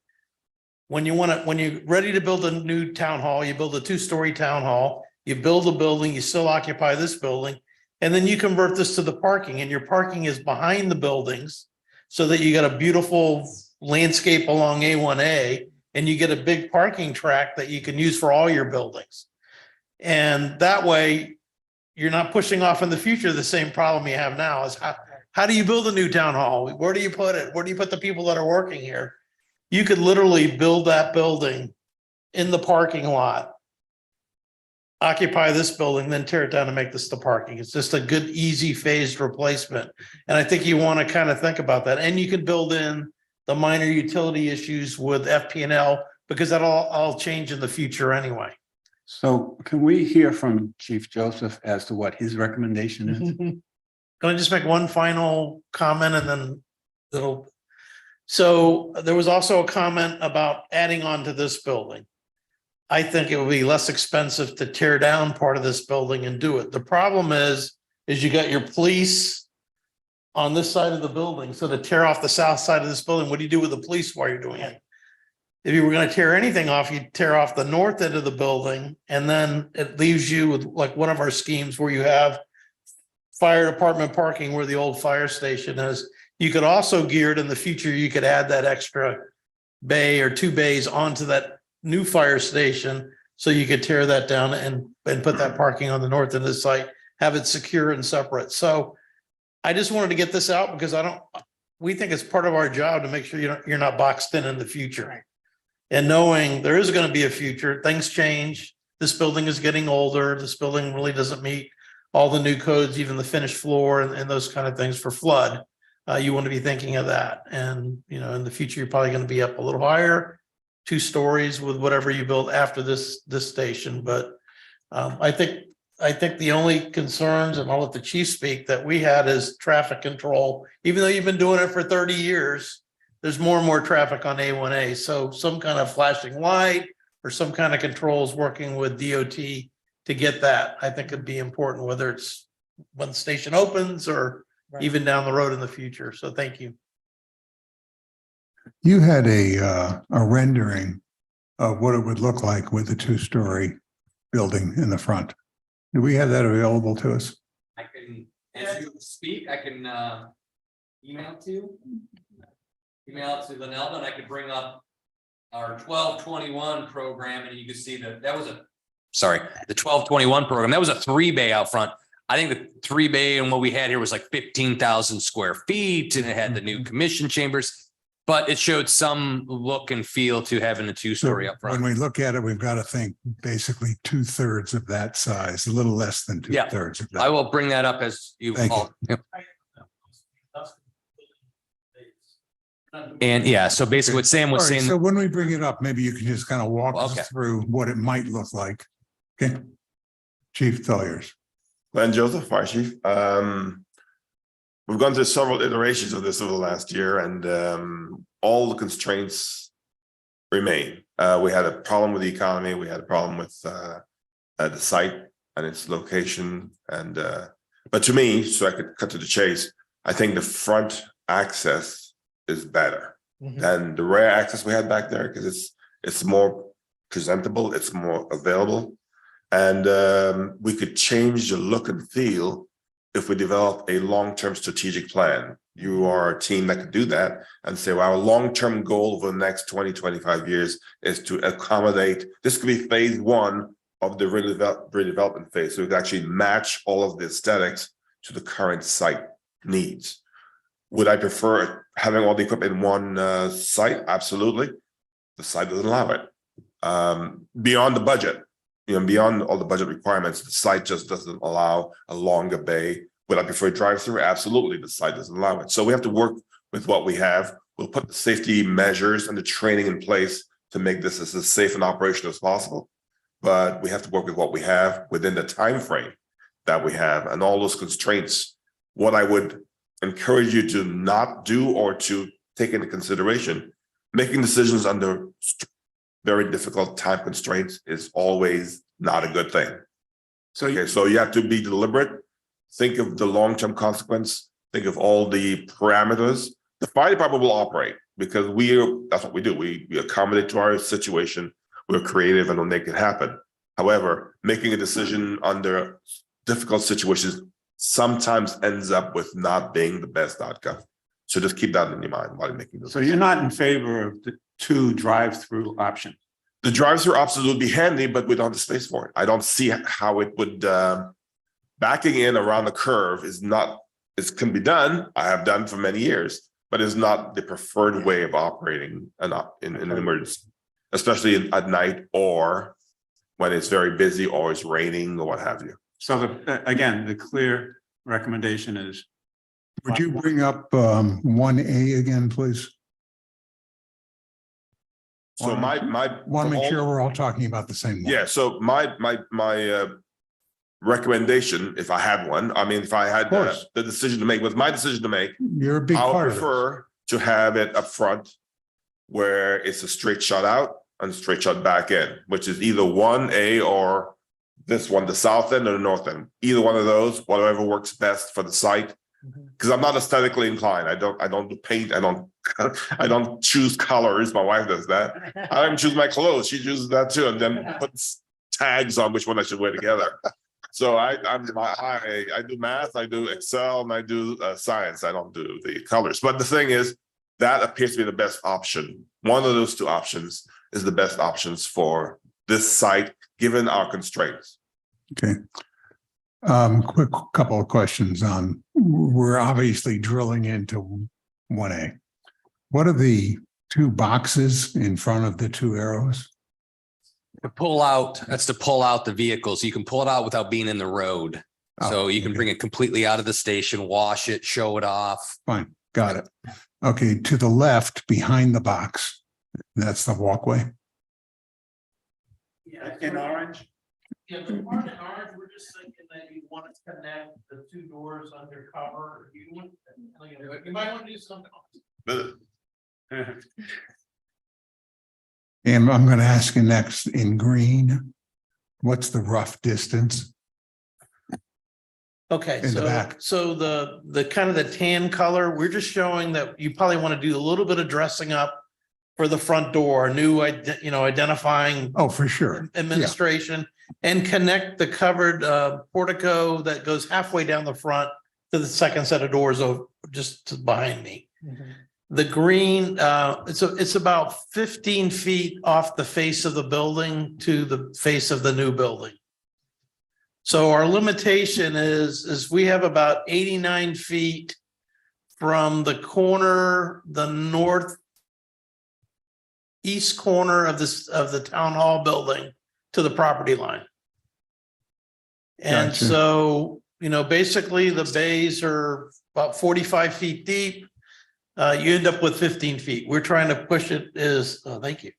When you're ready to build a new town hall, you build a 2-story town hall, you build a building, you still occupy this building, and then you convert this to the parking, and your parking is behind the buildings so that you got a beautiful landscape along A1A, and you get a big parking tract that you can use for all your buildings. And that way, you're not pushing off in the future the same problem you have now is how do you build a new town hall? Where do you put it? Where do you put the people that are working here? You could literally build that building in the parking lot, occupy this building, then tear it down and make this the parking. It's just a good, easy phased replacement. And I think you want to kind of think about that. And you can build in the minor utility issues with FP&L because that'll all change in the future anyway. So can we hear from Chief Joseph as to what his recommendation is? Can I just make one final comment and then so there was also a comment about adding on to this building. I think it would be less expensive to tear down part of this building and do it. The problem is you got your police on this side of the building. So to tear off the south side of this building, what do you do with the police while you're doing it? If you were going to tear anything off, you'd tear off the north end of the building, and then it leaves you with like one of our schemes where you have fire department parking where the old fire station is. You could also gear it in the future, you could add that extra bay or 2 bays onto that new fire station. So you could tear that down and put that parking on the north end of the site, have it secure and separate. So I just wanted to get this out because we think it's part of our job to make sure you're not boxed in the future. And knowing there is going to be a future, things change. This building is getting older. This building really doesn't meet all the new codes, even the finished floor and those kind of things for flood. You want to be thinking of that. And, in the future, you're probably going to be up a little higher, 2 stories with whatever you build after this station. But I think the only concerns, and I'll let the chief speak, that we had is traffic control. Even though you've been doing it for 30 years, there's more and more traffic on A1A. So some kind of flashing light or some kind of controls working with DOT to get that, I think it'd be important, whether it's when the station opens or even down the road in the future. So thank you. You had a rendering of what it would look like with a 2-story building in the front. Do we have that available to us? I can, as you speak, I can email it to you. Email it to Linelda, and I could bring up our 1221 program, and you can see that was the 1221 program. That was a 3-bay out front. I think the 3-bay and what we had here was like 15,000 square feet, and it had the new commission chambers, but it showed some look and feel to having a 2-story up When front. we look at it, we've got to think basically 2/3 of that size, a little less than 2/3 of that. I will bring that up as you Thank all. Yep. And yeah, so basically what Sam All was right, saying. so when we bring it up, maybe you can just kind of walk Okay. us through what it might look like. Okay. Chief Telliers. Glenn Joseph, Fire Chief. We've gone through several iterations of this over the last year, and all the constraints remain. We had a problem with the economy. We had a problem with the site and its location. But to me, so I could cut to the chase, I think the front access is better than the rear access we had back there, because it's more presentable, it's more available. And we could change the look and feel if we develop a long-term strategic plan. You are a team that could do that and say, well, our long-term goal over the next 20, 25 years is to accommodate, this could be phase 1 of the redevelopment phase. So we could actually match all of the aesthetics to the current site needs. Would I prefer having all the equipment in one site? Absolutely. The site doesn't allow it. Beyond the budget, beyond all the budget requirements, the site just doesn't allow a longer bay. Would I prefer drive-through? Absolutely. The site doesn't allow it. So we have to work with what we have. We'll put the safety measures and the training in place to make this as safe and operational as possible. But we have to work with what we have within the time frame that we have and all those constraints. What I would encourage you to not do or to take into consideration, making decisions under very difficult time constraints is always not a good thing. So you have to be deliberate, think of the long-term consequence, think of all the parameters. The fire department will operate because that's what we do. We accommodate to our situation, we're creative, and we'll make it happen. However, making a decision under difficult situations sometimes ends up with not being the best outcome. So just keep that in your mind while you're making this. So you're not in favor of the 2 drive-through option? The drive-through options would be handy, but we don't have the space for it. I don't see how it would, backing in around the curve it can be done. I have done for many years, but it's not the preferred way of operating in an emergency, especially at night or when it's very busy or it's raining or what have you. So again, the clear recommendation is. Would you bring up 1A again, please? So my Want to make sure we're all talking about the same one. Yeah, so my recommendation, if I had one, if I had the decision to make, was my decision to make, You're a big I would part of it. prefer to have it up front where it's a straight shot out and straight shot back in, which is either 1A or this one, the south end or the north end. Either one of those, whatever works best for the site. Because I'm not aesthetically inclined. I don't do paint. I don't choose colors. My wife does that. I don't even choose my clothes. She chooses that too, and then puts tags on which one I should wear together. So I do math, I do Excel, and I do science. I don't do the colors. But the thing is, that appears to be the best option. One of those two options is the best options for this site, given our constraints. Okay. Quick couple of questions on, we're obviously drilling into 1A. What are the two boxes in front of the two arrows? To pull out, that's to pull out the vehicle. So you can pull it out without being in the road. So Oh, you can okay. bring it completely out of the station, wash it, show it off. Fine, got it. Okay, to the left, behind the box, that's the walkway. In orange? Yeah, the part in orange, we're just thinking that you want to connect the two doors undercover. You might want to do something. And I'm going to ask you next in green, what's the rough distance? Okay, In the back. so the kind of the tan color, we're just showing that you probably want to do a little bit of dressing up for the front door, identifying Oh, for sure. administration and connect the covered portico that goes halfway down the front to the second set of doors just behind me. The green, it's about 15 feet off the face of the building to the face of the new building. So our limitation is we have about 89 feet from the corner, the northeast corner of the town hall building to the property line. And Gotcha. so, basically the bays are about 45 feet deep. You end up with 15 feet. We're trying to push it thank you.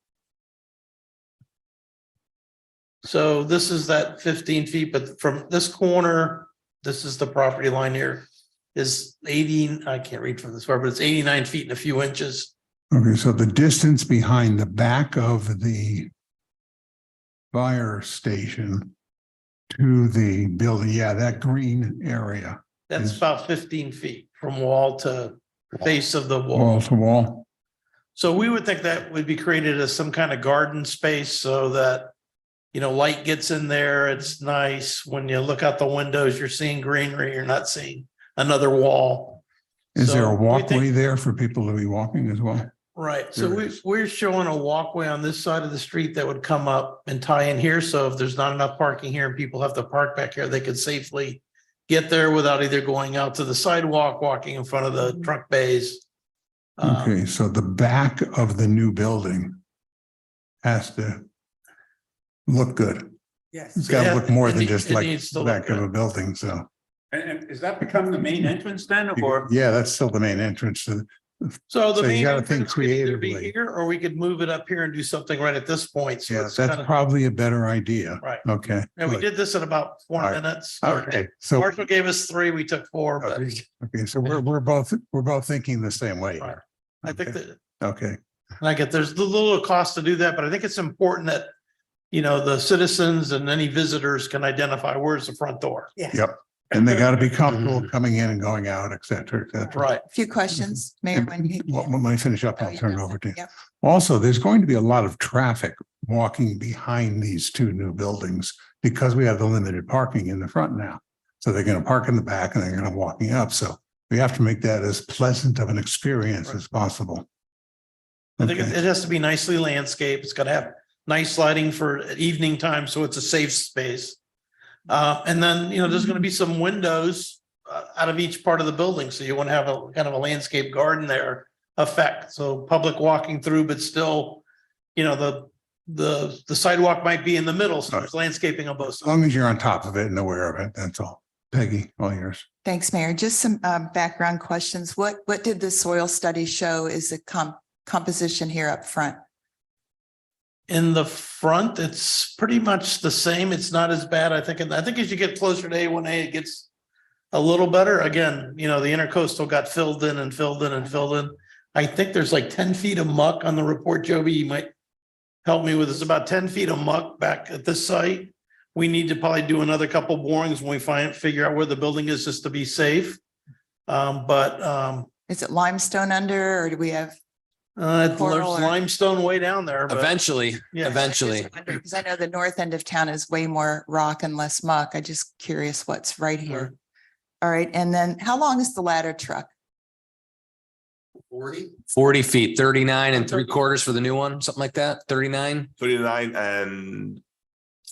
So this is that 15 feet, but from this corner, this is the property line here, is 80, I can't read from this far, but it's 89 feet and a few inches. Okay, so the distance behind the back of the fire station to the building, yeah, that green area, That's Is- about 15 feet from wall to face of the wall wall. to wall. So we would think that would be created as some kind of garden space so that, light gets in there. It's nice. When you look out the windows, you're seeing greenery. You're not seeing another wall. Is there So a we think- walkway there for people to be walking as well? Right, so There is. we're showing a walkway on this side of the street that would come up and tie in here, so if there's not enough parking here and people have to park back here, they could safely get there without either going out to the sidewalk, walking in front of the truck bays. Okay, so the back of the new building has to look good. Yes. It's got to Yeah, look more it than need- just it like needs to the look back of good. a building, so. And is that become the main entrance then, or? Yeah, that's still the main entrance to, So the So you main gotta think entrance could either be creatively. here, or we could move it up here and do something right at this point, so yeah, it's that's kind of, probably a better idea. right. Okay. And we good. did this in about 4 All right. minutes. Okay, so, Marshall gave us 3, we took 4, but okay, so we're both thinking the same way. Right. I think Okay. that Okay, And I get, there's a little cost to do that, but I think it's important that, the citizens and any visitors can identify where's the front door. yep. And they got to be comfortable coming in and going out, et cetera, et cetera. Right. A few questions, Mayor. when you- When I finish up, Oh, I'll yeah, turn it that's over it. to you. Yep. Also, there's going to be a lot of traffic walking behind these two new buildings because we have the limited parking in the front now. So they're going to park in the back and they're going to walking up. So we have to make that as pleasant of an experience as possible. I think Okay. it has to be nicely landscaped. It's got to have nice lighting for evening time, so it's a safe space. And then, there's going to be some windows out of each part of the building. So you want to have a kind of a landscape garden there effect. So public walking through, but still, the sidewalk might be in the middle. So there's landscaping on both As sides. long as you're on top of it and aware of it, that's all. Peggy, all yours. Thanks, Mayor. Just some background questions. What did the soil study show is the composition here up front? In the front, it's pretty much the same. It's not as bad, I think. And I think as you get closer to A1A, it gets a little better. Again, the intercoastal got filled in and filled in and filled in. I think there's like 10 feet of muck on the report. Joby, you might help me with this. About 10 feet of muck back at this site. We need to probably do another couple borings when we figure out where the building is, just to be safe. Is it limestone under, or do we have? There's Coral or- limestone way down there, but Eventually, yeah. eventually. Because I know the north end of town is way more rock and less muck. I just curious what's right here. Right. All right, and then how long is the ladder truck? 40 feet, 39 and 3/4 for the new one, something like that, 39. 39 and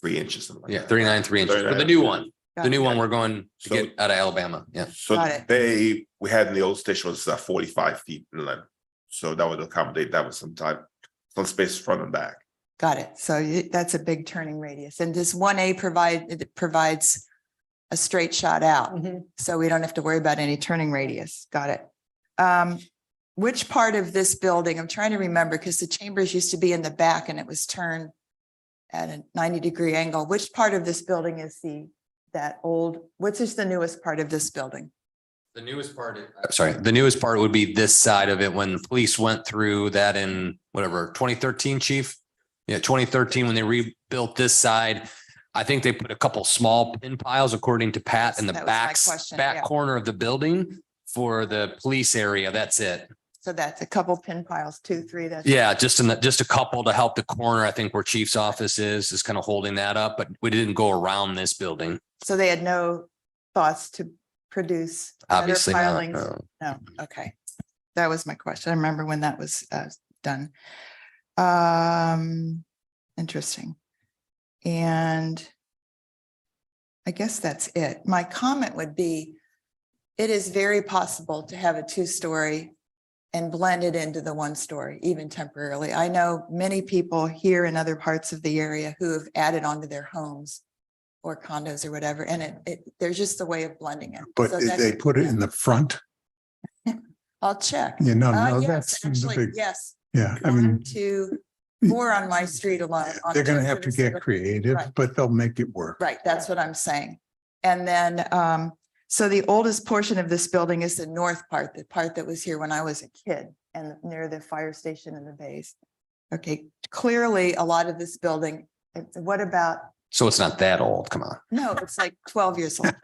3 inches. something like Yeah, that. 39, 3 inches for the 39. new one. Got The new it. one we're going to So- get out of Alabama. Yeah. So Got it. we had in the old station was 45 feet in length. So that would accommodate that with some space front and back. Got it. So that's a big turning radius. And does 1A it provides a straight shot out? So we don't have to worry about any turning radius. Got it. Which part of this building, I'm trying to remember, because the chambers used to be in the back and it was turned at a 90-degree angle. Which part of this building is that old, which is the newest part of this building? The newest part, the newest part would be this side of it when the police went through that in whatever, 2013, chief? Yeah, 2013, when they rebuilt this side. I think they put a couple small pin piles, according to Pat, in the That was my back, question, back yeah. corner of the building for the police area. That's it. So that's a couple pin piles, 2, 3, that's. Yeah, just a couple to help the corner, I think where chief's office is kind of holding that up, but we didn't go around this building. So they had no thoughts to produce better Obviously not. pilings? no. No, okay. That was my question. I remember when that was done. Interesting. And I guess that's it. My comment would be, it is very possible to have a 2-story and blend it into the 1-story, even temporarily. I know many people here in other parts of the area who have added onto their homes or condos or whatever, and there's just a way of blending it. But So did that- they put it in the front? I'll check. You know, no, Yes, that's the actually, big, yes. yeah, I 1, mean, 2, 4 on my street alone. on they're gonna two have to cities. get creative, Right. but they'll make it work. Right, that's what I'm saying. And then, so the oldest portion of this building is the north part, the part that was here when I was a kid and near the fire station and the base. Okay, clearly a lot of this building, what about, So it's not that old. Come on. no, it's like 12 years old.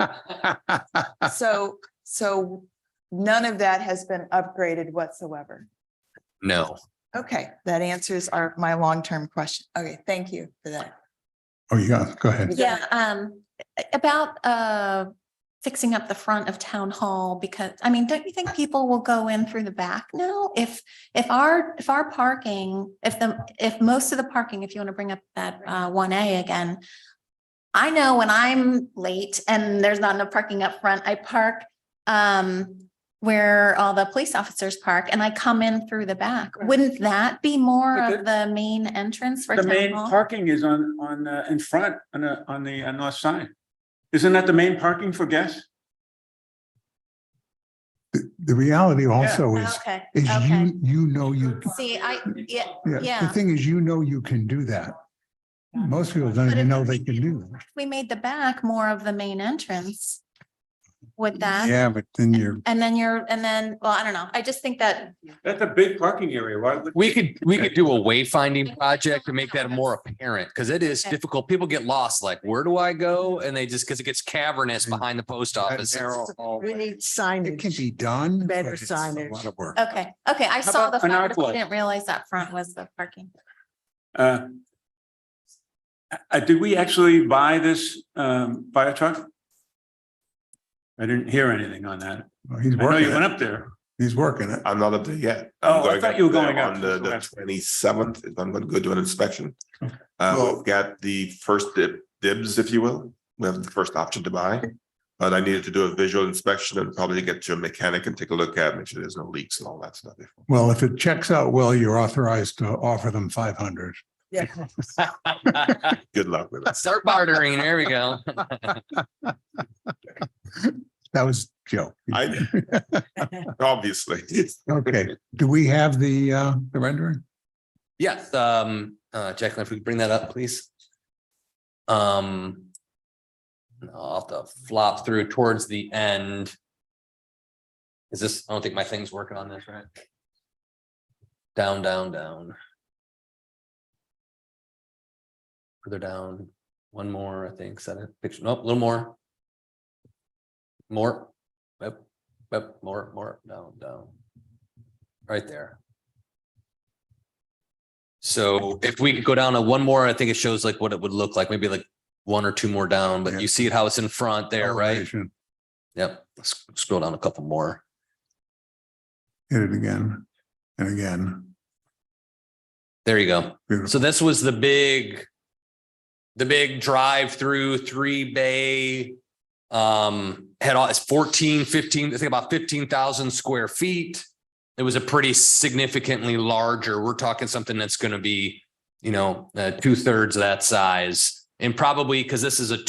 So none of that has been upgraded whatsoever. No. Okay, that answers my long-term question. Okay, thank you for that. Oh, yeah, go ahead. Yeah, about fixing up the front of town hall, because, I mean, don't you think people will go in through the back now? If our parking, if most of the parking, if you want to bring up that 1A again, I know when I'm late and there's not enough parking up front, I park where all the police officers park and I come in through the back. Wouldn't that be more But of the main entrance for The town main hall? parking is in front on the north side. Isn't that the main parking for guests? The reality also is, Okay, is okay. you know, you, See, yeah, the yeah. thing is, you know, you can do that. Most people don't But even if know we they can do that. we made the back more of the main entrance. Would that, Yeah, but then you're, and then, well, I don't know. I just think that, That's a big parking area. Why would? We could do a wayfinding project to make that more apparent, because it is difficult. People get lost, like, where do I go? And they just, because it gets cavernous behind the post office. We need it can signage. be done. Better but it's a signage. lot of work. okay, I saw the about an front, but I arclight? didn't realize that front was the parking. Did we actually buy this fire truck? I didn't hear anything on that. Well, He's I know working you went it. up there. He's working it. I'm not up there yet. Oh, I'm I going thought up you were there going up. on the 27th. I'm going to go do an inspection. Well- We've got the first dibs, if you will. We have the first option to buy. But I needed to do a visual inspection and probably get to a mechanic and take a look at, make sure there's no leaks and all that stuff. Well, if it checks out well, you're authorized to offer them 500. Yeah. Good luck with it. Start bartering. There we go. That was Joe. Obviously. Okay, do we have the rendering? Yes, Jacqueline, if we could bring that up, please. I'll have to flop through towards the end. Is this, I don't think my thing's working on this, right? Down, down, down. Further down, one more, I think, set it, picture, nope, a little more. More, more, down, down. Right there. So if we could go down to one more, I think it shows like what it would look like, maybe like one or two more down, but Yeah. you see it how it's in front there, right? Elevation. Yep. Let's scroll down a couple more. Hit it again and again. There you go. Beautiful. So this was the big drive-through 3-bay. Had all, it's 14, 15, I think about 15,000 square feet. It was a pretty significantly larger, we're talking something that's going to be, 2/3 of that size. And probably because this is a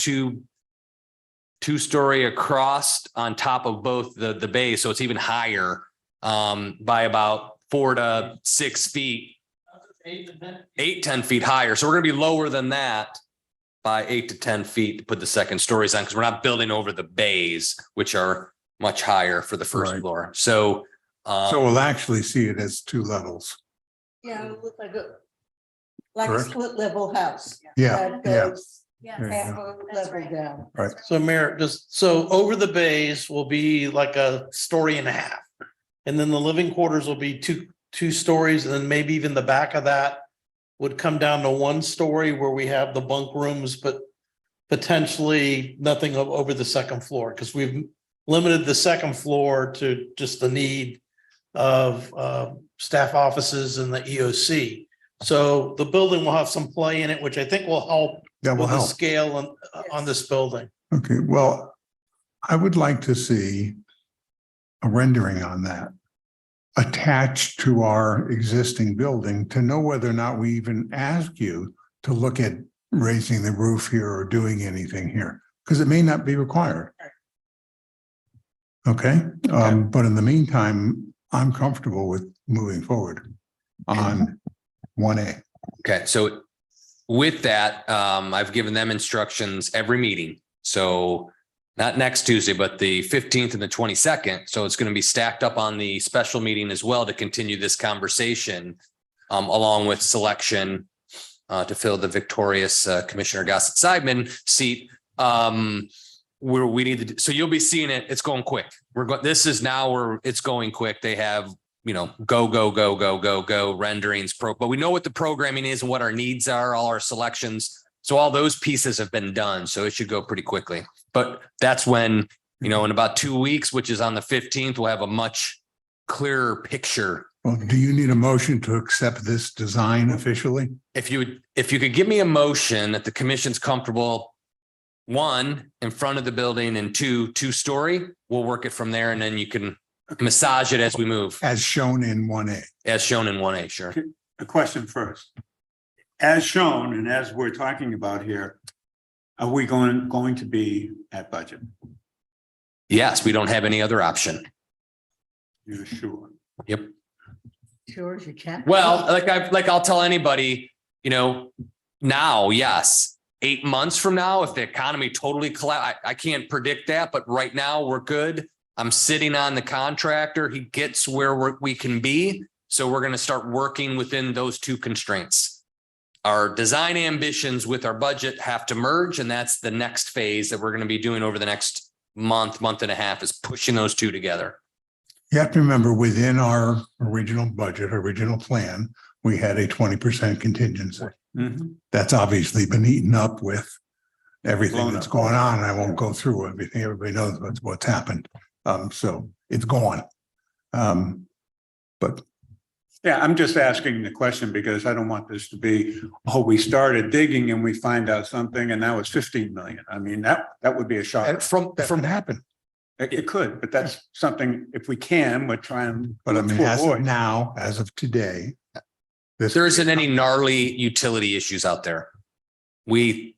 two-story across on top of both the bay, so it's even higher by about 4 to 6 feet. 8, 10 feet higher. So we're gonna be lower than that by 8 to 10 feet to put the second stories on, because we're not building over the bays, which are much higher for the first Right. floor. So So we'll actually see it as 2 levels. Yeah, it looked like a Correct. split level house. Yeah, yeah. Yes. There you half go. a level down. So Mayor, so over the bays will be like a story and a half. And then the living quarters will be two stories, and then maybe even the back of that would come down to 1 story where we have the bunk rooms, but potentially nothing over the second floor, because we've limited the second floor to just the need of staff offices and the EOC. So the building will have some play in it, which I think will help That will with the help. scale on this building. Okay, well, I would like to see a rendering on that attached to our existing building to know whether or not we even ask you to look at raising the roof here or doing anything here, because it may not be required. Okay, but in the meantime, I'm comfortable with moving forward on 1A. okay, so with that, I've given them instructions every meeting. So not next Tuesday, but the 15th and the 22nd. So it's going to be stacked up on the special meeting as well to continue this conversation along with selection to fill the victorious Commissioner Gossett Seidman seat. Where we need to, so you'll be seeing it. It's going quick. This is now where it's going quick. They have, go renderings but we know what the programming is and what our needs are, all our selections. So all those pieces have been done. So it should go pretty quickly. But that's when, in about 2 weeks, which is on the 15th, we'll have a much clearer picture. Well, do you need a motion to accept this design officially? If you could give me a motion that the commission's comfortable, 1, in front of the building, and 2, 2-story, we'll work it from there, and then you can massage it as we move, As shown in 1A. as shown in 1A, sure. A question first. As shown and as we're talking about here, are we going to be at budget? Yes, we don't have any other option. You're sure? Yep. Sure as you can. Well, I'll tell anybody, now, yes, 8 months from now, if the economy totally collapse, I can't predict that, but right now we're good. I'm sitting on the contractor. He gets where we can be. So we're going to start working within those 2 constraints. Our design ambitions with our budget have to merge, and that's the next phase that we're going to be doing over the next month and a half, is pushing those 2 together. You have to remember, within our original budget, original plan, we had a 20% contingency. That's obviously been eaten up with everything Blown that's up. going on. And I won't go through everything. Everybody knows what's happened. So it's gone. But Yeah, I'm just asking the question because I don't want this to be, we started digging and we find out something and now it's 15 million. I mean, that would be a shock. from happen. It could, but that's something, if we can, we're trying. But I mean, to as of avoid. now, as of today. There isn't any gnarly utility issues out there. We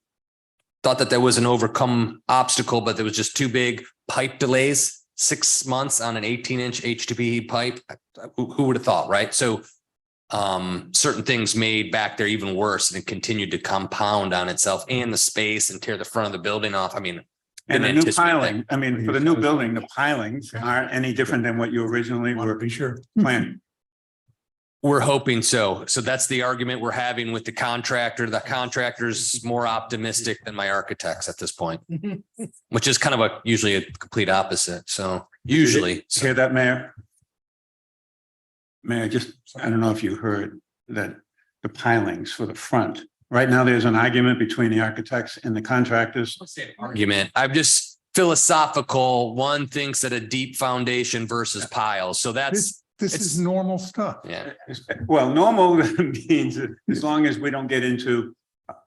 thought that there was an overcome obstacle, but there was just too big pipe delays, 6 months on an 18-inch HDPE pipe. Who would have thought, right? So certain things made back there even worse, and it continued to compound on itself and the space and tear the front of the building off. I mean, And the didn't new anticipate that. piling, I mean, for the new building, the pilings aren't any different than what you originally Want to were be sure. planning. We're hoping so. So that's the argument we're having with the contractor. The contractor's more optimistic than my architects at this point, which is kind of usually a complete opposite. So usually, Hear that, Mayor? Mayor, I don't know if you heard that the pilings for the front? Right now, there's an argument between the architects and the contractors. Argument. I'm just philosophical. One thinks that a deep foundation versus piles. So that's, This It's- is normal stuff. yeah. Well, normal means as long as we don't get into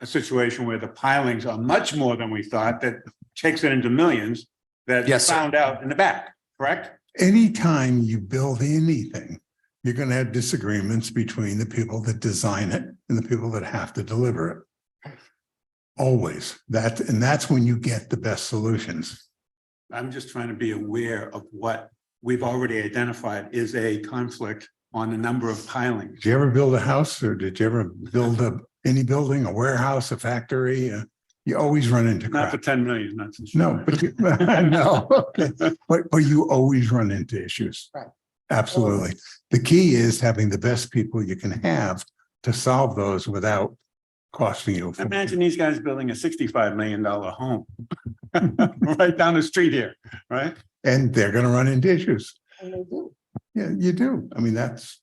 a situation where the pilings are much more than we thought, that takes it into millions that you Yes, sir. found out in the back, correct? Anytime you build anything, you're going to have disagreements between the people that design it and the people that have to deliver it. Always. That's when you get the best solutions. I'm just trying to be aware of what we've already identified is a conflict on the number of pilings. Did you ever build a house or did you ever build any building, a warehouse, a factory? You always run into Not for crap. 10 million, not since. No, but you, no, okay. But you always run into issues. Right. Absolutely. The key is having the best people you can have to solve those without costing you. a fortune. Imagine these guys building a $65 million home right down the street here, right? And they're going to run into issues. Yeah, you do. I mean, that's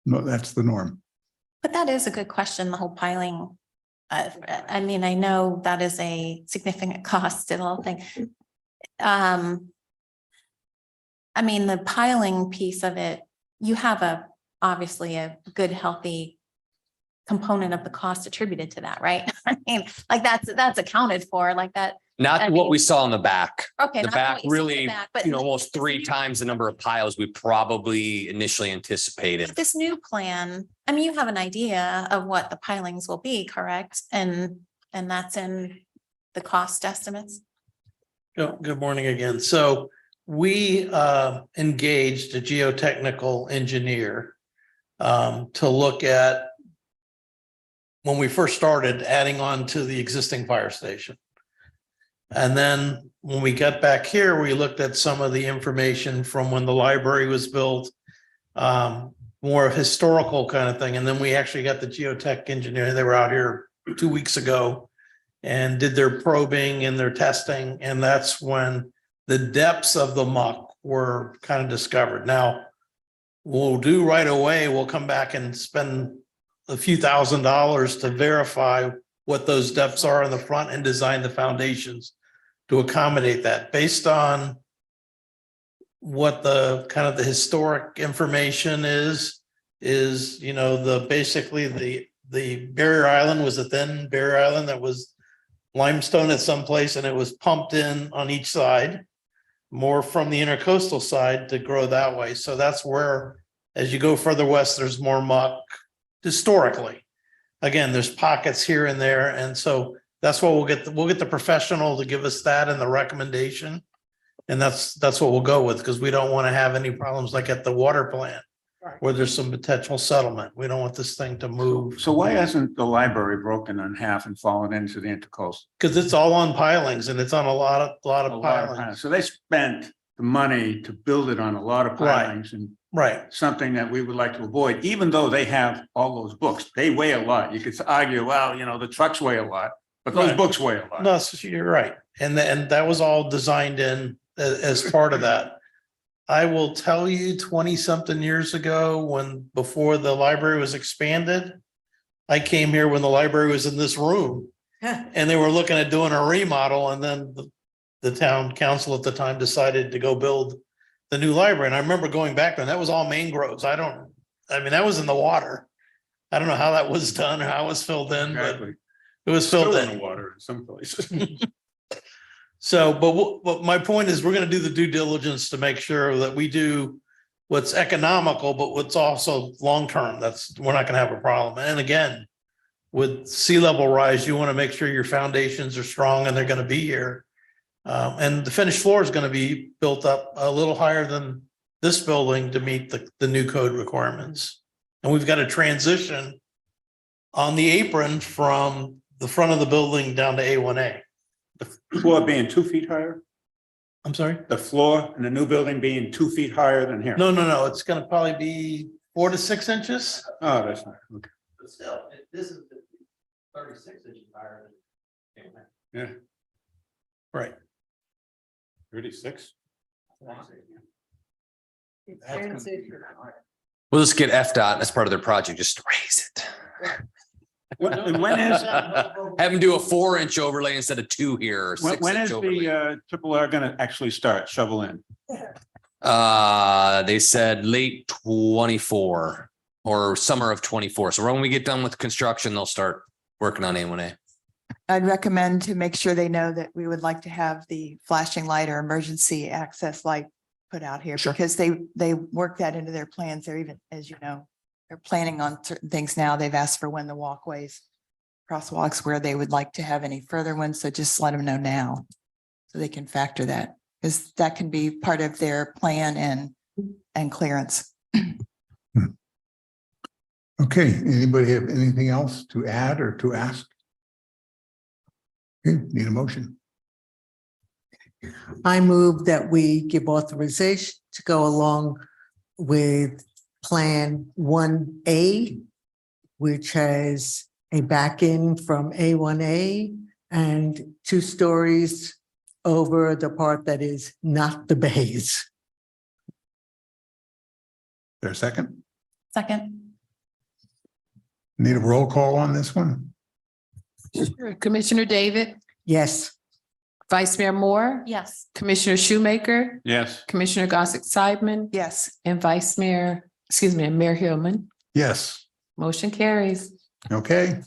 the norm. But that is a good question, the whole piling. I mean, I know that is a significant cost to the whole thing. I mean, the piling piece of it, you have obviously a good, healthy component of the cost attributed to that, right? I mean, like that's accounted for like that. Not I what mean- we saw in the back. Okay. The not back what you saw in the really, back, but almost 3 times the number of piles we probably initially anticipated. With this new plan, I mean, you have an idea of what the pilings will be, correct? And that's in the cost estimates? Good morning again. So we engaged a geotechnical engineer to look at when we first started adding on to the existing fire station. And then when we got back here, we looked at some of the information from when the library was built, more of historical kind of thing. And then we actually got the geotech engineer. They were out here 2 weeks ago and did their probing and their testing. And that's when the depths of the muck were kind of discovered. Now, we'll do right away, we'll come back and spend a few $1,000s to verify what those depths are in the front and design the foundations to accommodate that based on what the kind of the historic information is, basically the barrier island was a thin barrier island that was limestone at some place and it was pumped in on each side, more from the intercoastal side to grow that way. So that's where, as you go further west, there's more muck historically. Again, there's pockets here and there. And so that's what we'll get the professional to give us that and the recommendation. And that's what we'll go with, because we don't want to have any problems like at the water plant where there's some potential settlement. We don't want this thing to move. So why hasn't the library broken in half and fallen into the intercoastal? Because it's all on pilings and it's on a lot of pilings. So they spent the money to build it on a lot of Right. pilings and Right. something that we would like to avoid, even though they have all those books. They weigh a lot. You could argue, well, the trucks weigh a lot, but those Right. books weigh a lot. No, you're right. And that was all designed in as part of that. I will tell you 20 something years ago before the library was expanded, I came here when the library was in this room and they were looking at doing a remodel, and then the town council at the time decided to go build the new library. And I remember going back then, that was all mangroves. That was in the water. I don't know how that was done or how it was filled in, but Exactly. it was filled Still in. in the water in some places. So, but my point is, we're gonna do the due diligence to make sure that we do what's economical, but what's also long-term. We're not gonna have a problem. And again, with sea level rise, you want to make sure your foundations are strong and they're gonna be here. And the finished floor is gonna be built up a little higher than this building to meet the new code requirements. And we've got to transition on the apron from the front of the building down to A1A. The floor being 2 feet higher, I'm sorry? the floor in the new building being 2 feet higher than here. No. It's gonna probably be 4 to 6 inches. Oh, that's not, okay. But still, this is 36 inches higher than. Yeah. Right. 36. We'll just get FDOT as part of their project, just to raise it. When is, Have them do a 4-inch overlay instead of 2 here or when 6-inch is overlay. the triple R gonna actually start shovel in? They said late 24 or summer of 24. So when we get done with construction, they'll start working on A1A. I'd recommend to make sure they know that we would like to have the flashing light or emergency access light put out here because they work that into their plans. They're even, as you know, they're planning on certain things now. They've asked for when the walkways, crosswalks where they would like to have any further ones. So just let them know now so they can factor that because that can be part of their plan and clearance. Okay, anybody have anything else to add or to ask? Okay, need a motion. I move that we give authorization to go along with Plan 1A, which has a back end from A1A and 2 stories over the part that is not the bays. There a second? Second. Need a roll call on this one? Sure. Commissioner David, Yes. Vice Mayor Moore, Yes. Commissioner Shoemaker, Yes. Commissioner Gossick Sideman, Yes. and Mayor Hillman. Yes. Motion carries. Okay.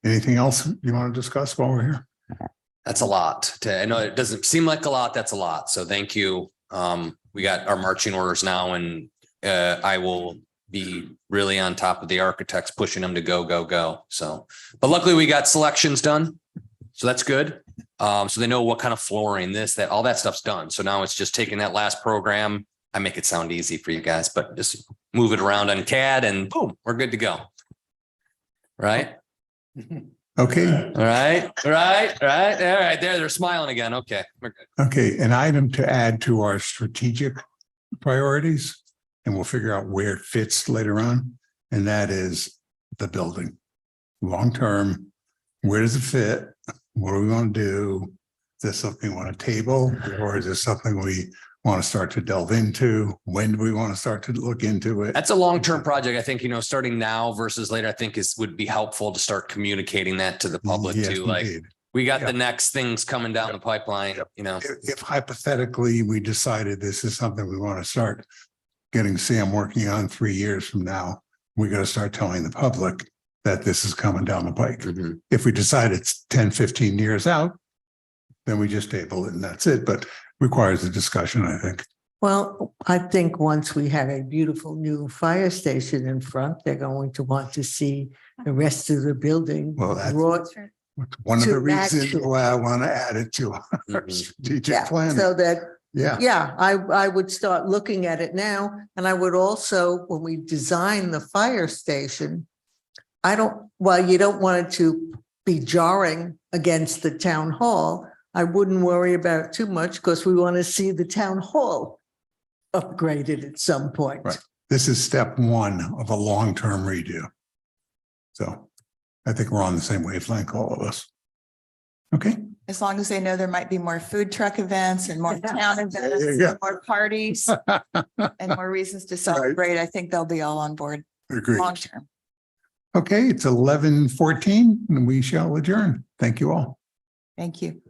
Anything else you want to discuss while we're here? That's a lot. I know it doesn't seem like a lot. That's a lot. So thank you. We got our marching orders now and I will be really on top of the architects, pushing them to go. So, but luckily we got selections done. So that's good. So they know what kind of flooring, that, all that stuff's done. So now it's just taking that last program. I make it sound easy for you guys, but just move it around on CAD and boom, we're good to go. Right? Okay, All right. There, they're smiling again. Okay, we're good. okay, an item to add to our strategic priorities, and we'll figure out where it fits later on, and that is the building. Long-term, where does it fit? What do we want to do? Is this something we want to table, or is this something we want to start to delve into? When do we want to start to look into it? That's a long-term project. I think, starting now versus later, I think would be helpful to start communicating that to the public Yes, too. Like indeed. we got Yep. the next things coming down the pipeline, If hypothetically we decided this is something we want to start getting Sam working on 3 years from now, we got to start telling the public that this is coming down the pike. Mhm. If we decide it's 10, 15 years out, then we just table it and that's it, but requires a discussion, I think. Well, I think once we have a beautiful new fire station in front, they're going to want to see the rest of the building Well, that's- brought. One of the To reasons action. why I want to add it to our Mhm. strategic Yeah, plan. so that, Yeah, yeah, I would start looking at it now. And I would also, when we design the fire station, while you don't want it to be jarring against the town hall, I wouldn't worry about it too much because we want to see the town hall upgraded at some point. Right. This is step one of a long-term redo. So I think we're on the same wavelength, all of us. Okay, As long as they know there might be more food truck events and more town events, There you go. and more parties and more reasons to celebrate, I think they'll be all on board agreed. long term. Okay, it's 11:14 and we shall adjourn. Thank you all. Thank you.